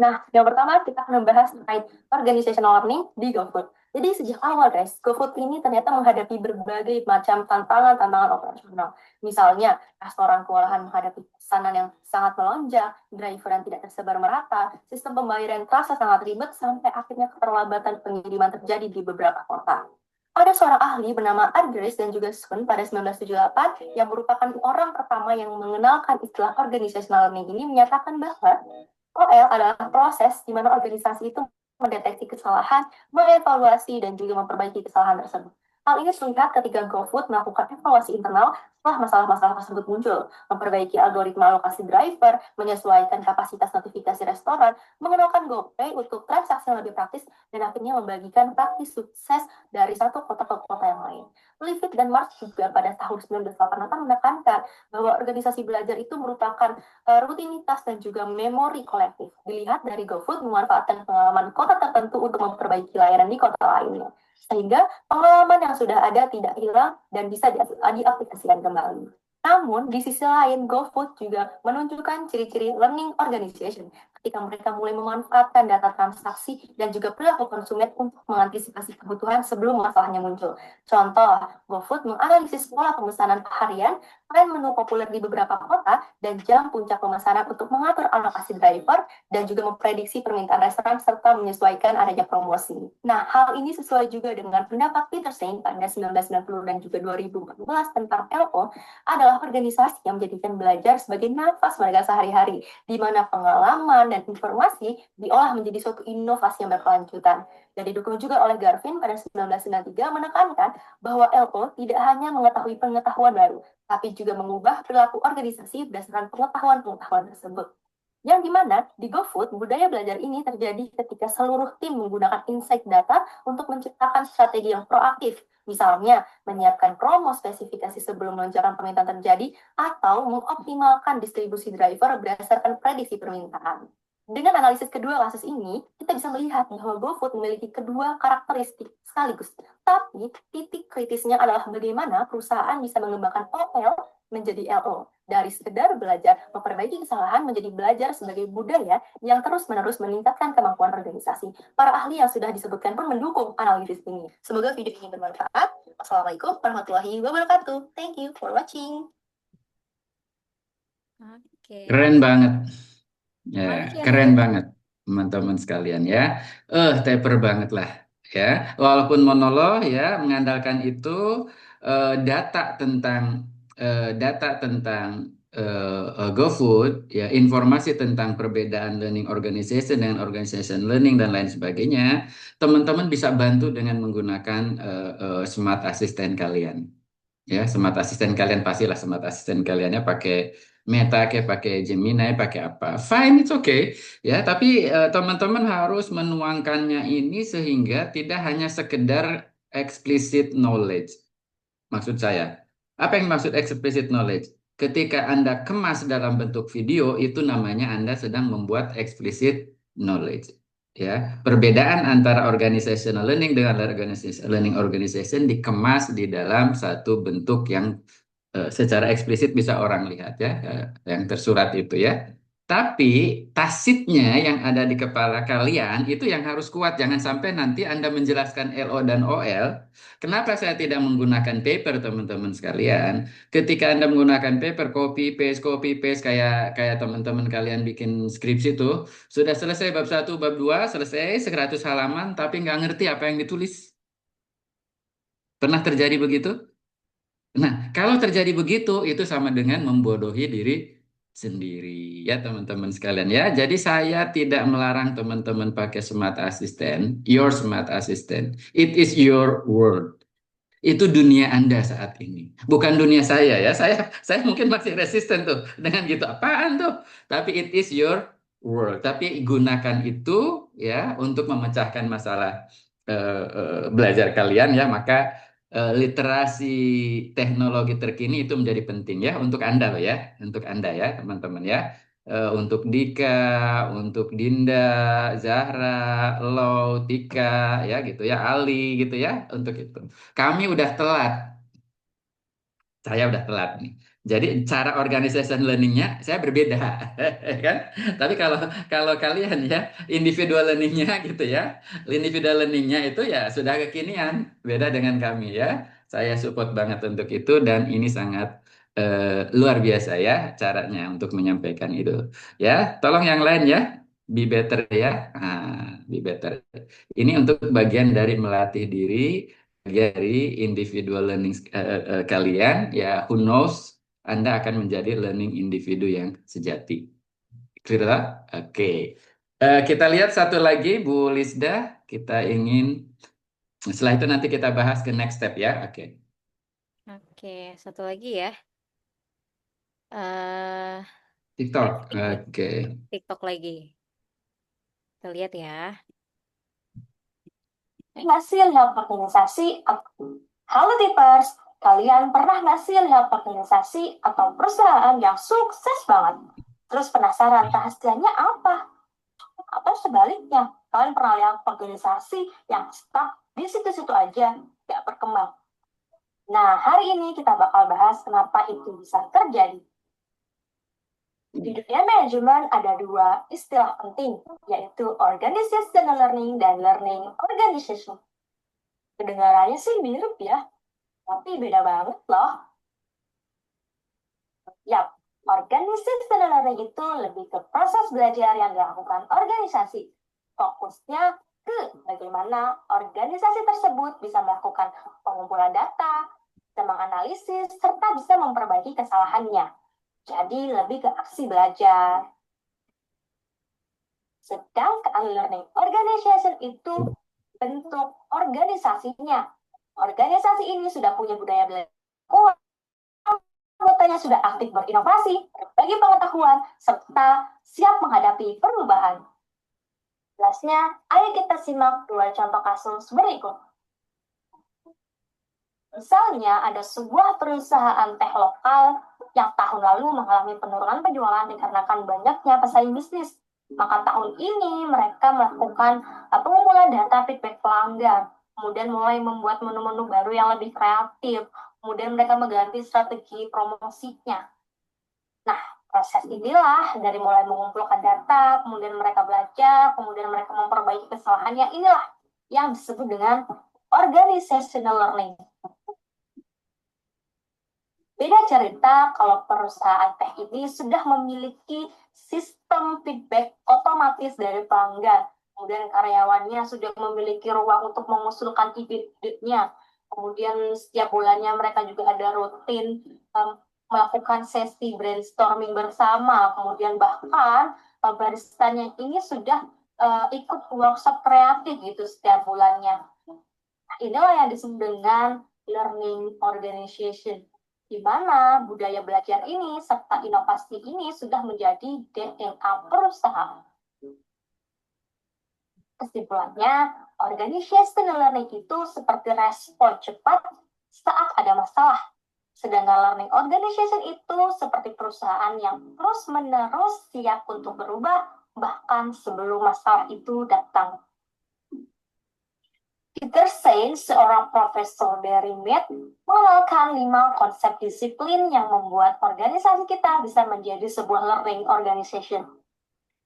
D: Nah, yang pertama kita akan membahas terkait organizational learning di GoFood. Jadi sejak awal guys, GoFood ini ternyata menghadapi berbagai macam tantangan operasional. Misalnya, restoran kewalahan menghadapi pesanan yang sangat melonjak, driver yang tidak tersebar merata, sistem pembayaran terasa sangat ribet, sampai akhirnya keterlambatan pengiriman terjadi di beberapa kota. Ada seorang ahli bernama Ardres dan juga Sun pada 1978 yang merupakan orang pertama yang mengenalkan istilah organizational learning ini, menyatakan bahwa OL adalah proses di mana organisasi itu mendeteksi kesalahan, mengevaluasi, dan juga memperbaiki kesalahan tersebut. Hal ini terlihat ketika GoFood melakukan evaluasi internal setelah masalah-masalah tersebut muncul, memperbaiki algoritma alokasi driver, menyesuaikan kapasitas notifikasi restoran, mengenalkan GoPay untuk transaksi yang lebih praktis, dan akhirnya membagikan praktis sukses dari satu kota ke kota yang lain. Livit dan Mark juga pada tahun 1988 menekankan bahwa organisasi belajar itu merupakan rutinitas dan juga memori kolektif. Dilihat dari GoFood memanfaatkan pengalaman kota tertentu untuk memperbaiki layanan di kota lainnya. Sehingga pengalaman yang sudah ada tidak hilang dan bisa diaplikasikan kembali. Namun, di sisi lain, GoFood juga menunjukkan ciri-ciri learning organization ketika mereka mulai memanfaatkan data transaksi dan juga perilaku konsumen untuk mengantisipasi kebutuhan sebelum masalahnya muncul. Contoh, GoFood menganalisis pola pemesanan harian, tren menu populer di beberapa kota, dan jam puncak pemesanan untuk mengatur alokasi driver, dan juga memprediksi permintaan restoran serta menyesuaikan adanya promosi. Nah, hal ini sesuai juga dengan pendapat Peter Sain pada 1990 dan juga 2014 tentang LO adalah organisasi yang menjadikan belajar sebagai nafas mereka sehari-hari, di mana pengalaman dan informasi diolah menjadi suatu inovasi yang berkelanjutan. Dan didukung juga oleh Garvin pada 1993 menekankan bahwa LO tidak hanya mengetahui pengetahuan baru, tapi juga mengubah perilaku organisasi berdasarkan pengetahuan-pengetahuan tersebut. Yang dimana di GoFood, budaya belajar ini terjadi ketika seluruh tim menggunakan insight data untuk menciptakan strategi yang proaktif. Misalnya, menyiapkan promo spesifikasi sebelum lonjakan permintaan terjadi, atau mengoptimalkan distribusi driver berdasarkan prediksi permintaan. Dengan analisis kedua kasus ini, kita bisa melihat bahwa GoFood memiliki kedua karakteristik sekaligus. Tapi, titik kritisnya adalah bagaimana perusahaan bisa mengembangkan OL menjadi LO. Dari sekedar belajar memperbaiki kesalahan menjadi belajar sebagai budaya yang terus-menerus meningkatkan kemampuan organisasi. Para ahli yang sudah disebutkan pun mendukung analisis ini. Semoga video ini bermanfaat. Wassalamualaikum warahmatullahi wabarakatuh. Thank you for watching.
B: Oke.
A: Keren banget. Ya,
B: Makasih ya,
A: keren
B: Bu.
A: banget teman-teman sekalian ya. Taper banget lah ya. Walaupun monolog ya mengandalkan itu data tentang GoFood ya, informasi tentang perbedaan learning organization dengan organization learning dan lain sebagainya. Teman-teman bisa bantu dengan menggunakan smart assistant kalian. Ya, smart assistant kalian pastilah smart assistant kaliannya pakai Meta, kayak pakai Gemini, pakai apa? Fine, it's okay. Ya, tapi teman-teman harus menuangkannya ini sehingga tidak hanya sekedar explicit knowledge. Maksud saya, apa yang maksud explicit knowledge? Ketika Anda kemas dalam bentuk video, itu namanya Anda sedang membuat explicit knowledge. Ya, perbedaan antara organizational learning dengan learning organization dikemas di dalam satu bentuk yang secara eksplisit bisa orang lihat ya, yang tersurat itu ya. Tapi tasitnya yang ada di kepala kalian itu yang harus kuat. Jangan sampai nanti Anda menjelaskan LO dan OL. Kenapa saya tidak menggunakan paper, teman-teman sekalian? Ketika Anda menggunakan paper, copy paste kayak kayak teman-teman kalian bikin skripsi itu, sudah selesai bab 1, bab 2, selesai 100 halaman, tapi nggak ngerti apa yang ditulis. Pernah terjadi begitu? Nah, kalau terjadi begitu, itu sama dengan membodohi diri sendiri, ya teman-teman sekalian ya. Jadi saya tidak melarang teman-teman pakai smart assistant, your smart assistant. It is your world. Itu dunia Anda saat ini, bukan dunia saya ya. Saya mungkin masih resisten tuh dengan gitu. Apaan tuh? Tapi it is your world. Tapi gunakan itu ya untuk memecahkan masalah belajar kalian ya. Maka literasi teknologi terkini itu menjadi penting ya untuk Anda loh ya, untuk Anda ya teman-teman ya. Untuk Dika, untuk Dinda, Zahra, Lo, Tika, ya gitu ya, Ali gitu ya, untuk itu. Kami udah telat, saya udah telat nih. Jadi cara organization learningnya saya berbeda, kan? Tapi kalau kalau kalian ya individual learningnya gitu ya, individual learningnya itu ya sudah kekinian, beda dengan kami ya. Saya support banget untuk itu dan ini sangat luar biasa ya caranya untuk menyampaikan itu. Ya, tolong yang lain ya, be better ya, be better. Ini untuk bagian dari melatih diri dari individual learning kalian ya, who knows Anda akan menjadi learning individu yang sejati. Clear tak? Oke. Kita lihat satu lagi Bu Lisda, kita ingin setelah itu nanti kita bahas ke next step ya. Oke.
B: Oke, satu lagi ya. Eh,
A: TikTok.
B: Review
A: Oke.
B: TikTok lagi. Kita lihat ya.
D: Hasil lihat organisasi atau Halo Tipers, kalian pernah nggak sih lihat organisasi atau perusahaan yang sukses banget? Terus penasaran rahasianya apa? Atau sebaliknya, kalian pernah lihat organisasi yang stuck di situ-situ aja, nggak berkembang? Nah, hari ini kita bakal bahas kenapa itu bisa terjadi. Di dunia manajemen ada dua istilah penting, yaitu organizational learning dan learning organization. Kedengarannya sih mirip ya, tapi beda banget loh. Yap, organizational learning itu lebih ke proses belajar yang dilakukan organisasi. Fokusnya ke bagaimana organisasi tersebut bisa melakukan pengumpulan data, bisa menganalisis, serta bisa memperbaiki kesalahannya. Jadi lebih ke aksi belajar. Sedangkan learning organization itu bentuk organisasinya. Organisasi ini sudah punya budaya belajar kuat, anggotanya sudah aktif berinovasi, berbagi pengetahuan, serta siap menghadapi perubahan. Jelasnya, ayo kita simak dua contoh kasus berikut. Misalnya, ada sebuah perusahaan teh lokal yang tahun lalu mengalami penurunan penjualan dikarenakan banyaknya pesaing bisnis. Maka tahun ini mereka melakukan pengumpulan data feedback pelanggan, kemudian mulai membuat menu-menu baru yang lebih kreatif, kemudian mereka mengganti strategi promosinya. Nah, proses inilah dari mulai mengumpulkan data, kemudian mereka belajar, kemudian mereka memperbaiki kesalahannya, inilah yang disebut dengan organizational learning. Beda cerita kalau perusahaan teh ini sudah memiliki sistem feedback otomatis dari pelanggan. Kemudian karyawannya sudah memiliki ruang untuk mengusulkan ide-idenya. Kemudian setiap bulannya mereka juga ada rutin melakukan sesi brainstorming bersama. Kemudian bahkan baristanya ini sudah ikut workshop kreatif gitu setiap bulannya. Nah, inilah yang disebut dengan learning organization, di mana budaya belajar ini serta inovasi ini sudah menjadi DNA perusahaan. Kesimpulannya, organizational learning itu seperti respon cepat saat ada masalah. Sedangkan learning organization itu seperti perusahaan yang terus-menerus siap untuk berubah bahkan sebelum masalah itu datang. Peter Sain, seorang profesor dari MIT, mengenalkan 5 konsep disiplin yang membuat organisasi kita bisa menjadi sebuah learning organization.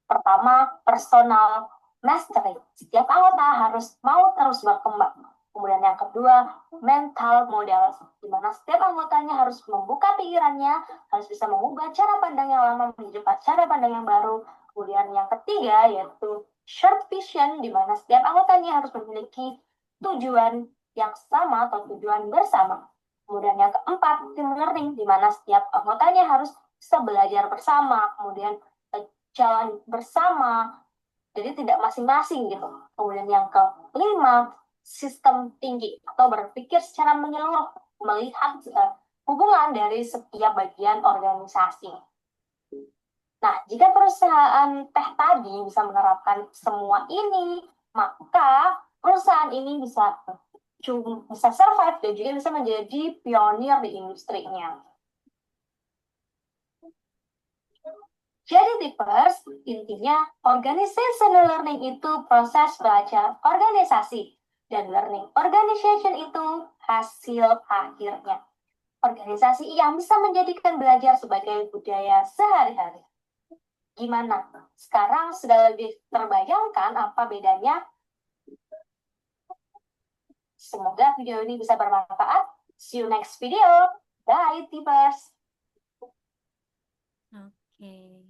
D: Pertama, personal mastery. Setiap anggota harus mau terus berkembang. Kemudian yang kedua, mental model, di mana setiap anggotanya harus membuka pikirannya, harus bisa mengubah cara pandang yang lama menjadi cara pandang yang baru. Kemudian yang ketiga, yaitu shared vision, di mana setiap anggotanya harus memiliki tujuan yang sama atau tujuan bersama. Kemudian yang keempat, team learning, di mana setiap anggotanya harus bisa belajar bersama, kemudian jalan bersama, jadi tidak masing-masing gitu. Kemudian yang kelima, sistem tinggi atau berpikir secara menyeluruh, melihat hubungan dari setiap bagian organisasi. Nah, jika perusahaan teh tadi bisa menerapkan semua ini, maka perusahaan ini bisa survive dan juga bisa menjadi pionir di industrinya. Jadi tipers, intinya organizational learning itu proses belajar organisasi dan learning organization itu hasil akhirnya. Organisasi yang bisa menjadikan belajar sebagai budaya sehari-hari. Gimana? Sekarang sudah lebih terbayangkan apa bedanya? Semoga video ini bisa bermanfaat. See you next video. Bye, tipers.
B: Oke.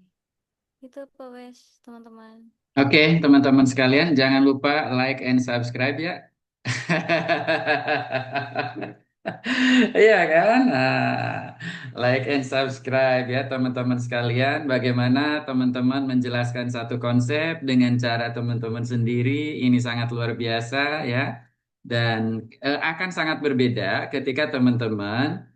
B: Itu Pak Wes, teman-teman.
A: Oke, teman-teman sekalian, jangan lupa like and subscribe ya. Iya kan? Nah, like and subscribe ya teman-teman sekalian. Bagaimana teman-teman menjelaskan satu konsep dengan cara teman-teman sendiri, ini sangat luar biasa ya. Dan akan sangat berbeda ketika teman-teman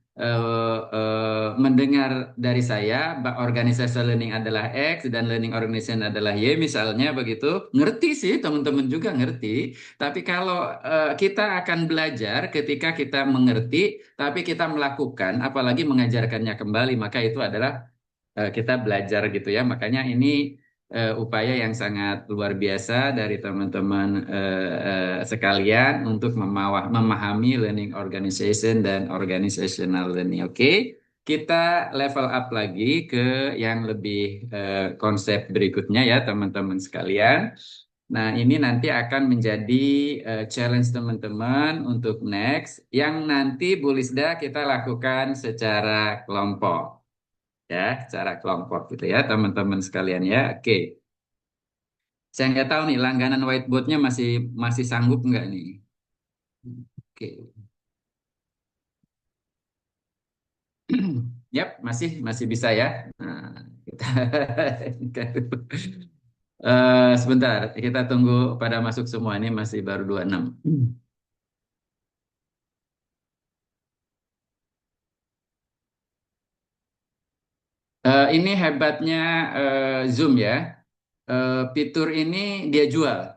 A: mendengar dari saya, organizational learning adalah X dan learning organization adalah Y misalnya begitu. Ngerti sih, teman-teman juga ngerti. Tapi kalau kita akan belajar ketika kita mengerti, tapi kita melakukan, apalagi mengajarkannya kembali, maka itu adalah kita belajar gitu ya. Makanya ini upaya yang sangat luar biasa dari teman-teman sekalian untuk memahami learning organization dan organizational learning. Oke, kita level up lagi ke yang lebih konsep berikutnya ya teman-teman sekalian. Nah, ini nanti akan menjadi challenge teman-teman untuk next, yang nanti Bu Lisda kita lakukan secara kelompok. Ya, secara kelompok gitu ya, teman-teman sekalian ya. Oke. Saya nggak tahu nih, langganan whiteboardnya masih masih sanggup nggak nih? Oke. Yap, masih bisa ya. Nah, kita sebentar, kita tunggu pada masuk semua, ini masih baru 26. Ini hebatnya Zoom ya. Fitur ini dia jual,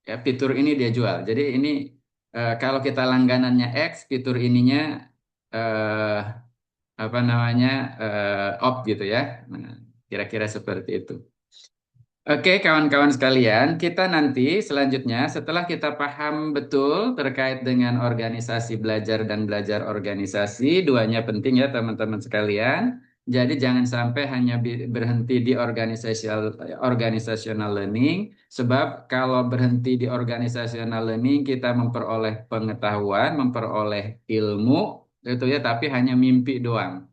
A: ya. Fitur ini dia jual. Jadi ini kalau kita langganannya X, fitur ininya eh, apa namanya off gitu ya. Nah, kira-kira seperti itu. Oke, kawan-kawan sekalian, kita nanti selanjutnya setelah kita paham betul terkait dengan organisasi belajar dan belajar organisasi, duanya penting ya teman-teman sekalian. Jadi jangan sampai hanya berhenti di organizational learning, sebab kalau berhenti di organizational learning kita memperoleh pengetahuan, memperoleh ilmu, itu ya, tapi hanya mimpi doang,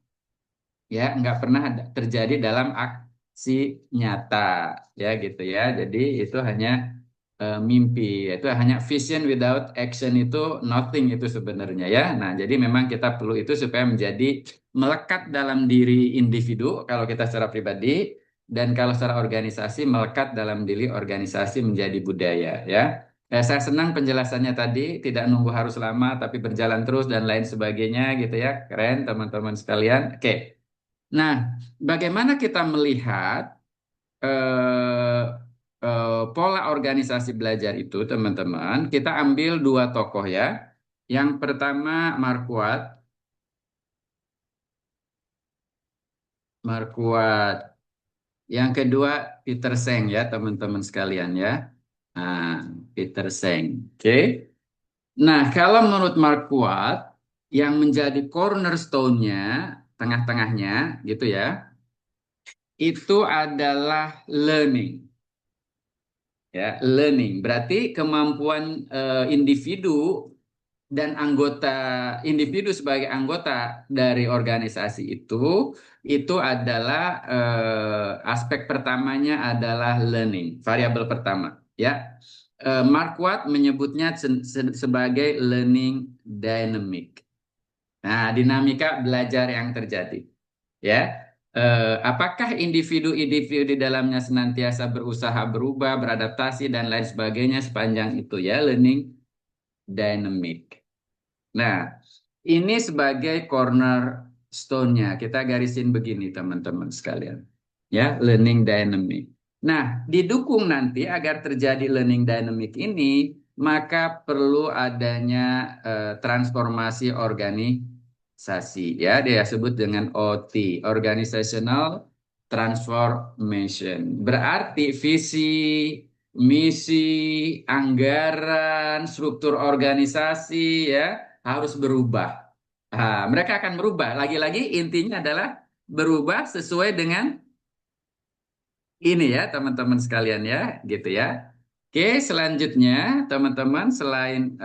A: ya nggak pernah terjadi dalam aksi nyata, ya gitu ya. Jadi itu hanya mimpi, itu hanya vision without action, itu nothing itu sebenarnya ya. Nah, jadi memang kita perlu itu supaya menjadi melekat dalam diri individu kalau kita secara pribadi, dan kalau secara organisasi melekat dalam diri organisasi menjadi budaya ya. Saya senang penjelasannya tadi, tidak nunggu harus lama tapi berjalan terus dan lain sebagainya gitu ya. Keren teman-teman sekalian. Oke. Nah, bagaimana kita melihat eh, pola organisasi belajar itu, teman-teman? Kita ambil dua tokoh ya. Yang pertama Marquardt. Yang kedua Peter Seng ya, teman-teman sekalian ya. Nah, Peter Seng. Oke. Nah, kalau menurut Marquardt, yang menjadi cornerstone-nya, tengah-tengahnya gitu ya, itu adalah learning. Ya, learning berarti kemampuan individu dan individu sebagai anggota dari organisasi itu adalah aspek pertamanya adalah learning, variabel pertama, ya. Marquardt menyebutnya sebagai learning dynamic. Nah, dinamika belajar yang terjadi, ya. Apakah individu-individu di dalamnya senantiasa berusaha berubah, beradaptasi dan lain sebagainya, sepanjang itu ya learning dynamic. Nah, ini sebagai cornerstone-nya kita garisin begini teman-teman sekalian. Ya, learning dynamic. Nah, didukung nanti agar terjadi learning dynamic ini, maka perlu adanya transformasi organisasi, ya, dia sebut dengan OT, organizational transformation. Berarti visi, misi, anggaran, struktur organisasi ya harus berubah. Nah, mereka akan berubah. Lagi-lagi intinya adalah berubah sesuai dengan ini ya teman-teman sekalian ya, gitu ya. Oke, selanjutnya teman-teman selain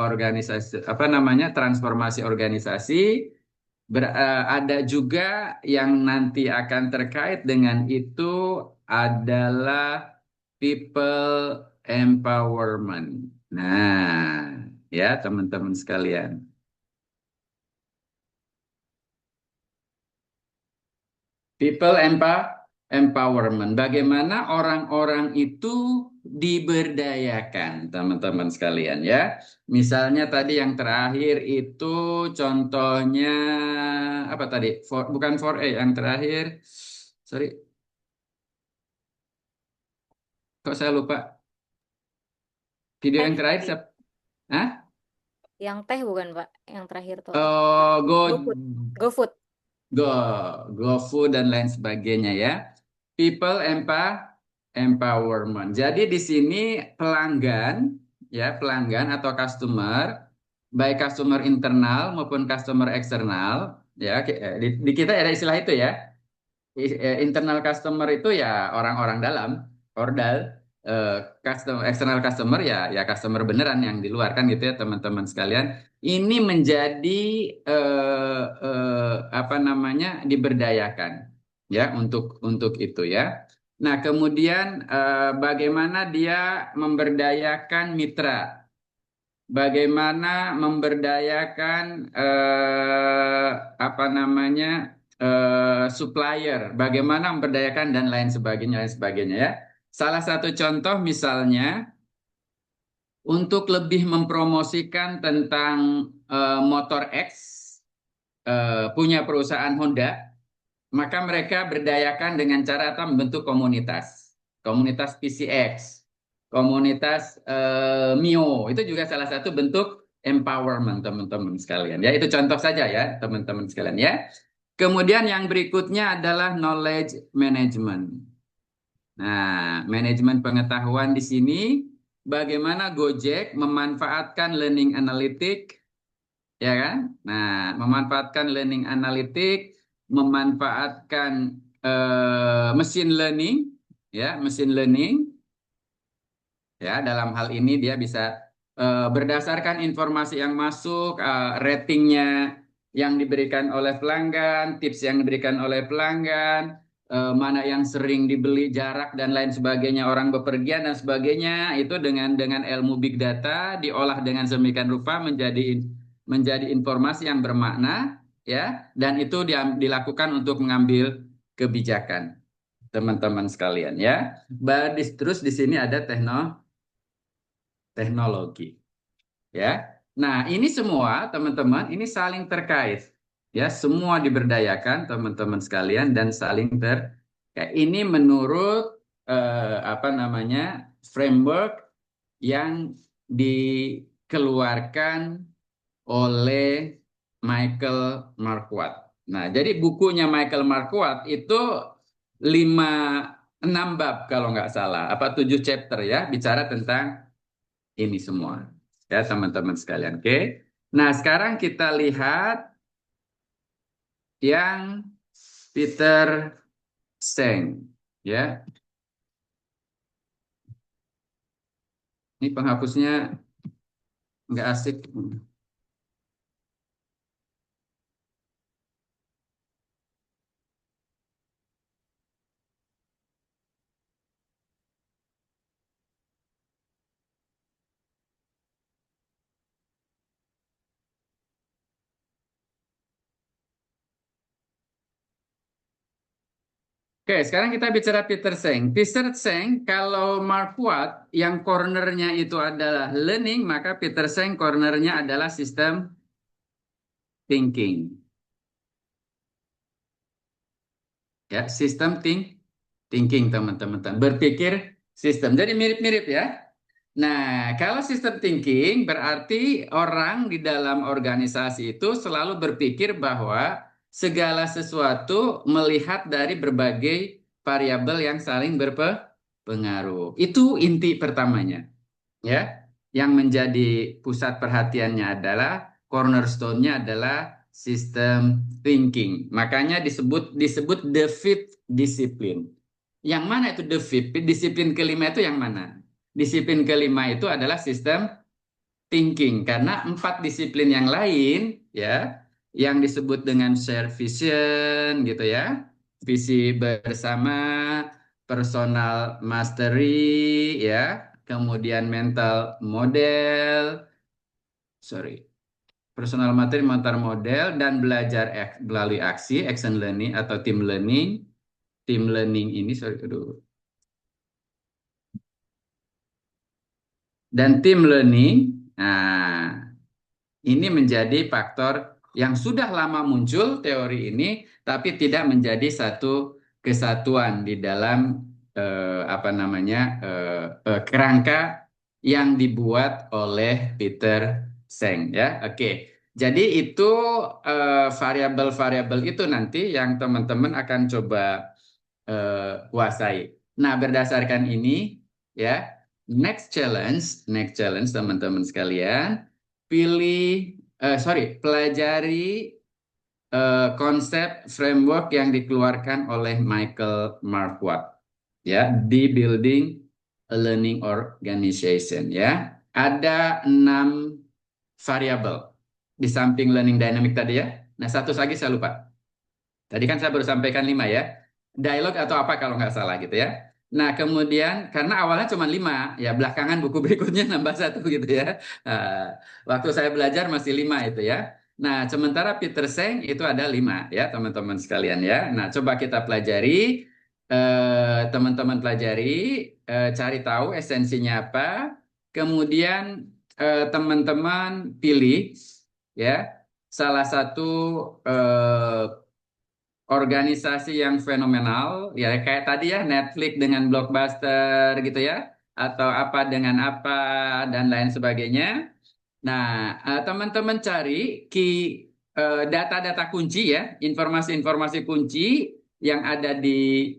A: organisasi apa namanya transformasi organisasi, ada juga yang nanti akan terkait dengan itu adalah people empowerment. Nah, ya teman-teman sekalian. People empowerment. Bagaimana orang-orang itu diberdayakan, teman-teman sekalian ya. Misalnya tadi yang terakhir itu contohnya apa tadi? Bukan 4A yang terakhir. Sorry, kok saya lupa. Video yang terakhir siapa? Hah?
B: Yang teh bukan, Pak? Yang terakhir tuh.
A: Oh,
B: GoFood. GoFood.
A: Go, GoFood dan lain sebagainya ya. People empowerment. Jadi di sini pelanggan, ya pelanggan atau customer, baik customer internal maupun customer eksternal, ya di kita ada istilah itu ya. Internal customer itu ya orang-orang dalam, ordal. External customer ya customer beneran yang di luar kan gitu ya teman-teman sekalian. Ini menjadi apa namanya diberdayakan ya untuk itu ya. Nah, kemudian bagaimana dia memberdayakan mitra, bagaimana memberdayakan apa namanya supplier, bagaimana memberdayakan dan lain sebagainya ya. Salah satu contoh misalnya untuk lebih mempromosikan tentang motor X, punya perusahaan Honda maka mereka berdayakan dengan cara apa? Membentuk komunitas. Komunitas PCX, komunitas MIO. Itu juga salah satu bentuk empowerment teman-teman sekalian. Ya, itu contoh saja ya teman-teman sekalian ya. Kemudian yang berikutnya adalah knowledge management. Nah, manajemen pengetahuan di sini bagaimana Gojek memanfaatkan learning analytic, ya kan? Nah, memanfaatkan learning analytic, memanfaatkan machine learning, ya, machine learning, ya. Dalam hal ini dia bisa berdasarkan informasi yang masuk, ratingnya yang diberikan oleh pelanggan, tips yang diberikan oleh pelanggan, mana yang sering dibeli, jarak dan lain sebagainya, orang bepergian dan sebagainya, itu dengan ilmu big data diolah dengan sedemikian rupa menjadi informasi yang bermakna, ya, dan itu dilakukan untuk mengambil kebijakan teman-teman sekalian, ya. Terus di sini ada teknologi, ya. Nah, ini semua teman-teman ini saling terkait, ya. Semua diberdayakan teman-teman sekalian dan saling terkait. Ini menurut apa namanya framework yang dikeluarkan oleh Michael Marquardt. Nah, jadi bukunya Michael Marquardt itu 6 bab kalau nggak salah, apa 7 chapter ya, bicara tentang ini semua. Ya, teman-teman sekalian. Oke. Nah, sekarang kita lihat yang Peter Seng. Ya. Ini penghapusnya nggak asik. Oke, sekarang kita bicara Peter Seng. Peter Seng, kalau Marquardt yang cornernya itu adalah learning, maka Peter Seng cornernya adalah sistem thinking. Ya, sistem thinking teman-teman. Berpikir sistem. Jadi mirip-mirip ya. Nah, kalau sistem thinking berarti orang di dalam organisasi itu selalu berpikir bahwa segala sesuatu melihat dari berbagai variabel yang saling berpengaruh. Itu inti pertamanya, ya. Yang menjadi pusat perhatiannya adalah cornerstone-nya adalah sistem thinking. Makanya disebut the fifth discipline. Yang mana itu the fifth? Disiplin kelima itu yang mana? Disiplin kelima itu adalah sistem thinking, karena 4 disiplin yang lain, ya, yang disebut dengan share vision gitu ya, visi bersama, personal mastery, ya, kemudian mental model, personal mastery, mental model, dan belajar melalui aksi, action learning atau team learning. Team learning ini, dan team learning, nah, ini menjadi faktor yang sudah lama muncul teori ini, tapi tidak menjadi satu kesatuan di dalam apa namanya kerangka yang dibuat oleh Peter Seng, ya. Oke. Jadi itu variabel-variabel itu nanti yang teman-teman akan coba kuasai. Nah, berdasarkan ini, ya, next challenge teman-teman sekalian, pelajari konsep framework yang dikeluarkan oleh Michael Marquardt, ya, di building a learning organization, ya. Ada 6 variabel di samping learning dynamic tadi ya. Nah, satu lagi saya lupa. Tadi kan saya baru sampaikan 5 ya. Dialog atau apa kalau nggak salah gitu ya. Nah, kemudian karena awalnya cuma 5, ya belakangan buku berikutnya nambah 1 gitu ya. Waktu saya belajar masih 5 itu ya. Nah, sementara Peter Seng itu ada 5 ya teman-teman sekalian ya. Nah, coba kita pelajari, teman-teman pelajari, cari tahu esensinya apa. Kemudian teman-teman pilih ya salah satu organisasi yang fenomenal, ya kayak tadi ya Netflix dengan Blockbuster gitu ya, atau apa dengan apa dan lain sebagainya. Nah, teman-teman cari data-data kunci ya, informasi-informasi kunci yang ada di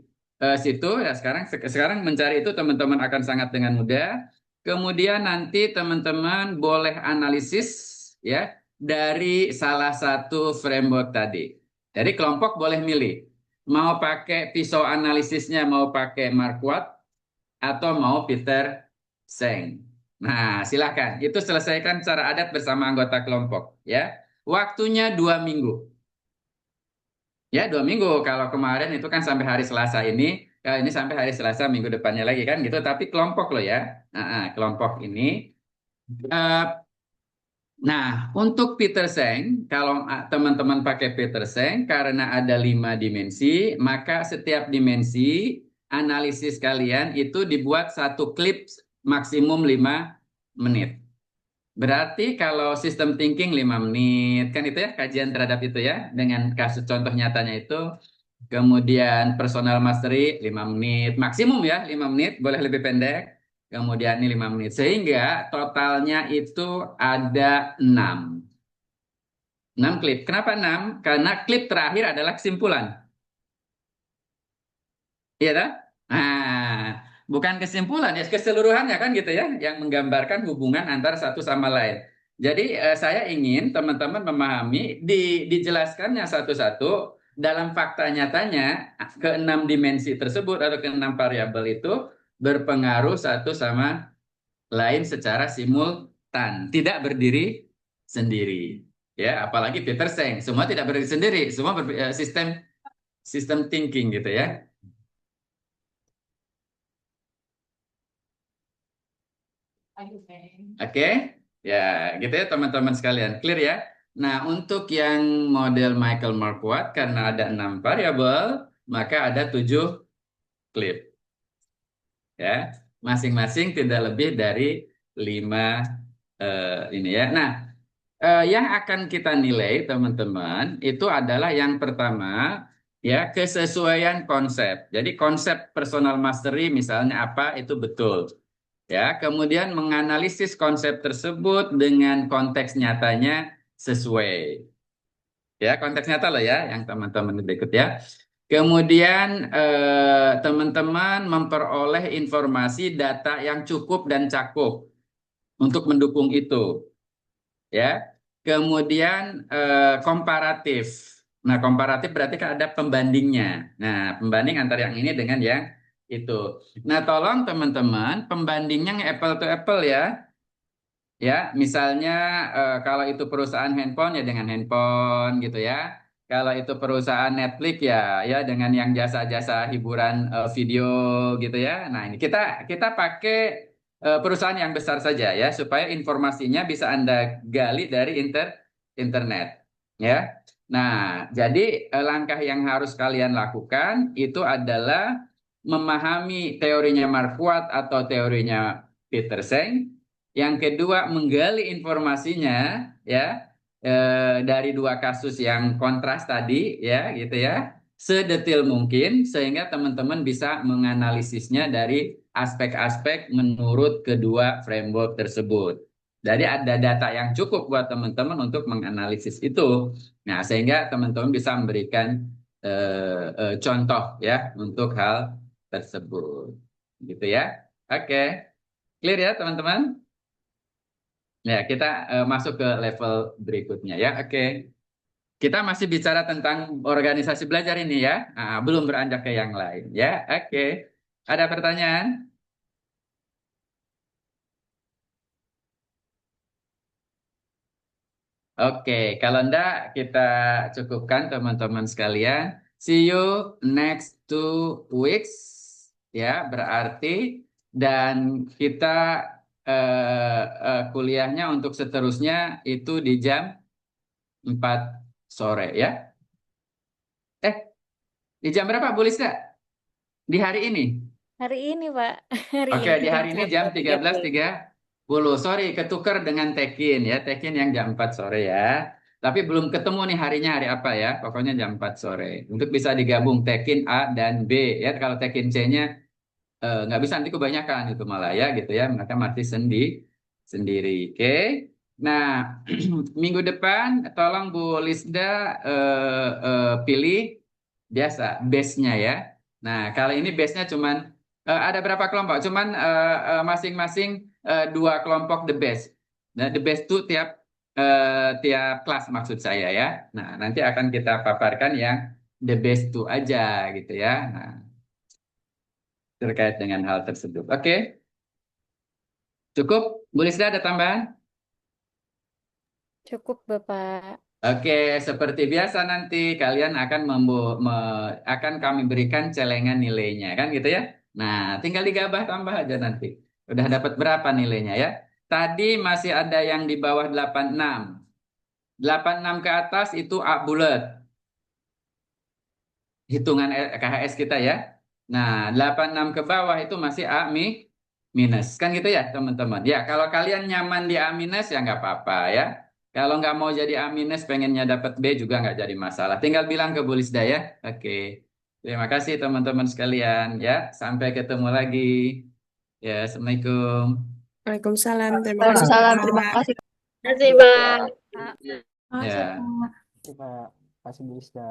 A: situ ya. Sekarang mencari itu teman-teman akan sangat dengan mudah. Kemudian nanti teman-teman boleh analisis ya dari salah satu framework tadi. Jadi kelompok boleh milih mau pakai pisau analisisnya, mau pakai Marquardt atau mau Peter Seng. Nah, silakan. Itu selesaikan secara adat bersama anggota kelompok. Ya, waktunya 2 minggu. Ya, 2 minggu. Kalau kemarin itu kan sampai hari Selasa ini, ini sampai hari Selasa minggu depannya lagi kan gitu. Tapi kelompok loh ya. Kelompok ini. Eh, Nah, untuk Peter Seng, kalau teman-teman pakai Peter Seng, karena ada 5 dimensi, maka setiap dimensi analisis kalian itu dibuat satu klip maksimum 5 menit. Berarti kalau sistem thinking 5 menit, kan itu ya kajian terhadap itu ya, dengan kasus contoh nyatanya itu. Kemudian personal mastery 5 menit, maksimum ya 5 menit, boleh lebih pendek. Kemudian ini 5 menit, sehingga totalnya itu ada 6. 6 klip. Kenapa 6? Karena klip terakhir adalah kesimpulan. Iya tak? Nah, bukan kesimpulan, ya keseluruhannya kan gitu ya, yang menggambarkan hubungan antara satu sama lain. Jadi saya ingin teman-teman memahami, dijelaskannya satu-satu dalam fakta nyatanya ke-6 dimensi tersebut atau ke-6 variabel itu berpengaruh satu sama lain secara simultan, tidak berdiri sendiri. Ya, apalagi Peter Seng, semua tidak berdiri sendiri, semua sistem thinking gitu ya. Oke, ya gitu ya teman-teman sekalian, clear ya. Nah, untuk yang model Michael Marquardt karena ada 6 variabel, maka ada 7 klip. Ya, masing-masing tidak lebih dari 5 ini ya. Nah, yang akan kita nilai teman-teman itu adalah yang pertama ya kesesuaian konsep. Jadi konsep personal mastery misalnya apa itu betul. Ya, kemudian menganalisis konsep tersebut dengan konteks nyatanya sesuai. Ya, konteks nyata loh ya, yang teman-teman berikut ya. Kemudian teman-teman memperoleh informasi data yang cukup dan cakup untuk mendukung itu. Ya, kemudian komparatif. Nah, komparatif berarti kan ada pembandingnya. Nah, pembanding antara yang ini dengan yang itu. Nah, tolong teman-teman pembandingnya apple to apple ya. Ya, misalnya kalau itu perusahaan handphone ya dengan handphone gitu ya. Kalau itu perusahaan Netflix ya dengan yang jasa-jasa hiburan video gitu ya. Nah, ini kita pakai perusahaan yang besar saja ya supaya informasinya bisa Anda gali dari internet ya. Nah, jadi langkah yang harus kalian lakukan itu adalah memahami teorinya Marquardt atau teorinya Peter Seng. Yang kedua, menggali informasinya ya dari 2 kasus yang kontras tadi ya gitu ya, sedetil mungkin sehingga teman-teman bisa menganalisisnya dari aspek-aspek menurut kedua framework tersebut. Jadi ada data yang cukup buat teman-teman untuk menganalisis itu. Nah, sehingga teman-teman bisa memberikan contoh ya untuk hal tersebut. Gitu ya. Oke. Clear ya, teman-teman? Ya, kita masuk ke level berikutnya ya. Oke. Kita masih bicara tentang organisasi belajar ini ya. Belum beranjak ke yang lain ya. Oke. Ada pertanyaan? Oke, kalau enggak kita cukupkan teman-teman sekalian. See you next 2 weeks ya, berarti dan kita kuliahnya untuk seterusnya itu di jam 4 sore ya. Eh, di jam berapa Bu Lisa? Di hari ini?
B: Hari ini, Pak. Hari
A: Oke,
B: ini
A: di hari ini jam
B: 13.30.
A: 13.30. Sorry, ketukar dengan Tekin ya. Tekin yang jam 4 sore ya. Tapi belum ketemu nih harinya hari apa ya. Pokoknya jam 4 sore. Untuk bisa digabung tekin A dan B ya. Kalau tekin C-nya nggak bisa nanti kebanyakan itu malah ya gitu ya. Maka mati sendiri. Oke. Nah, minggu depan tolong Bu Lisda pilih biasa base-nya ya. Nah, kali ini base-nya cuman ada berapa kelompok? Cuman masing-masing 2 kelompok the best. Nah, the best itu tiap kelas maksud saya ya. Nah, nanti akan kita paparkan yang the best itu aja gitu ya. Nah, terkait dengan hal tersebut. Oke, cukup? Bu Lisda ada tambahan?
B: Cukup, Bapak.
A: Oke, seperti biasa nanti kalian akan kami berikan celengan nilainya kan gitu ya. Nah, tinggal digabah tambah aja nanti. Udah dapat berapa nilainya ya? Tadi masih ada yang di bawah 86. 86 ke atas itu A bulat. Hitungan KHS kita ya. Nah, 86 ke bawah itu masih A minus. Kan gitu ya, teman-teman. Ya, kalau kalian nyaman di A minus ya nggak apa-apa ya. Kalau nggak mau jadi A minus, pengennya dapat B juga nggak jadi masalah. Tinggal bilang ke Bu Lisda ya. Oke. Terima kasih teman-teman sekalian ya. Sampai ketemu lagi. Ya, Assalamualaikum.
E: Waalaikumsalam. Terima kasih,
C: Waalaikumsalam.
E: Pak.
C: Terima kasih.
F: Terima kasih, Pak.
A: Ya.
C: Makasih, Pak.
G: Terima kasih Bu Lisda.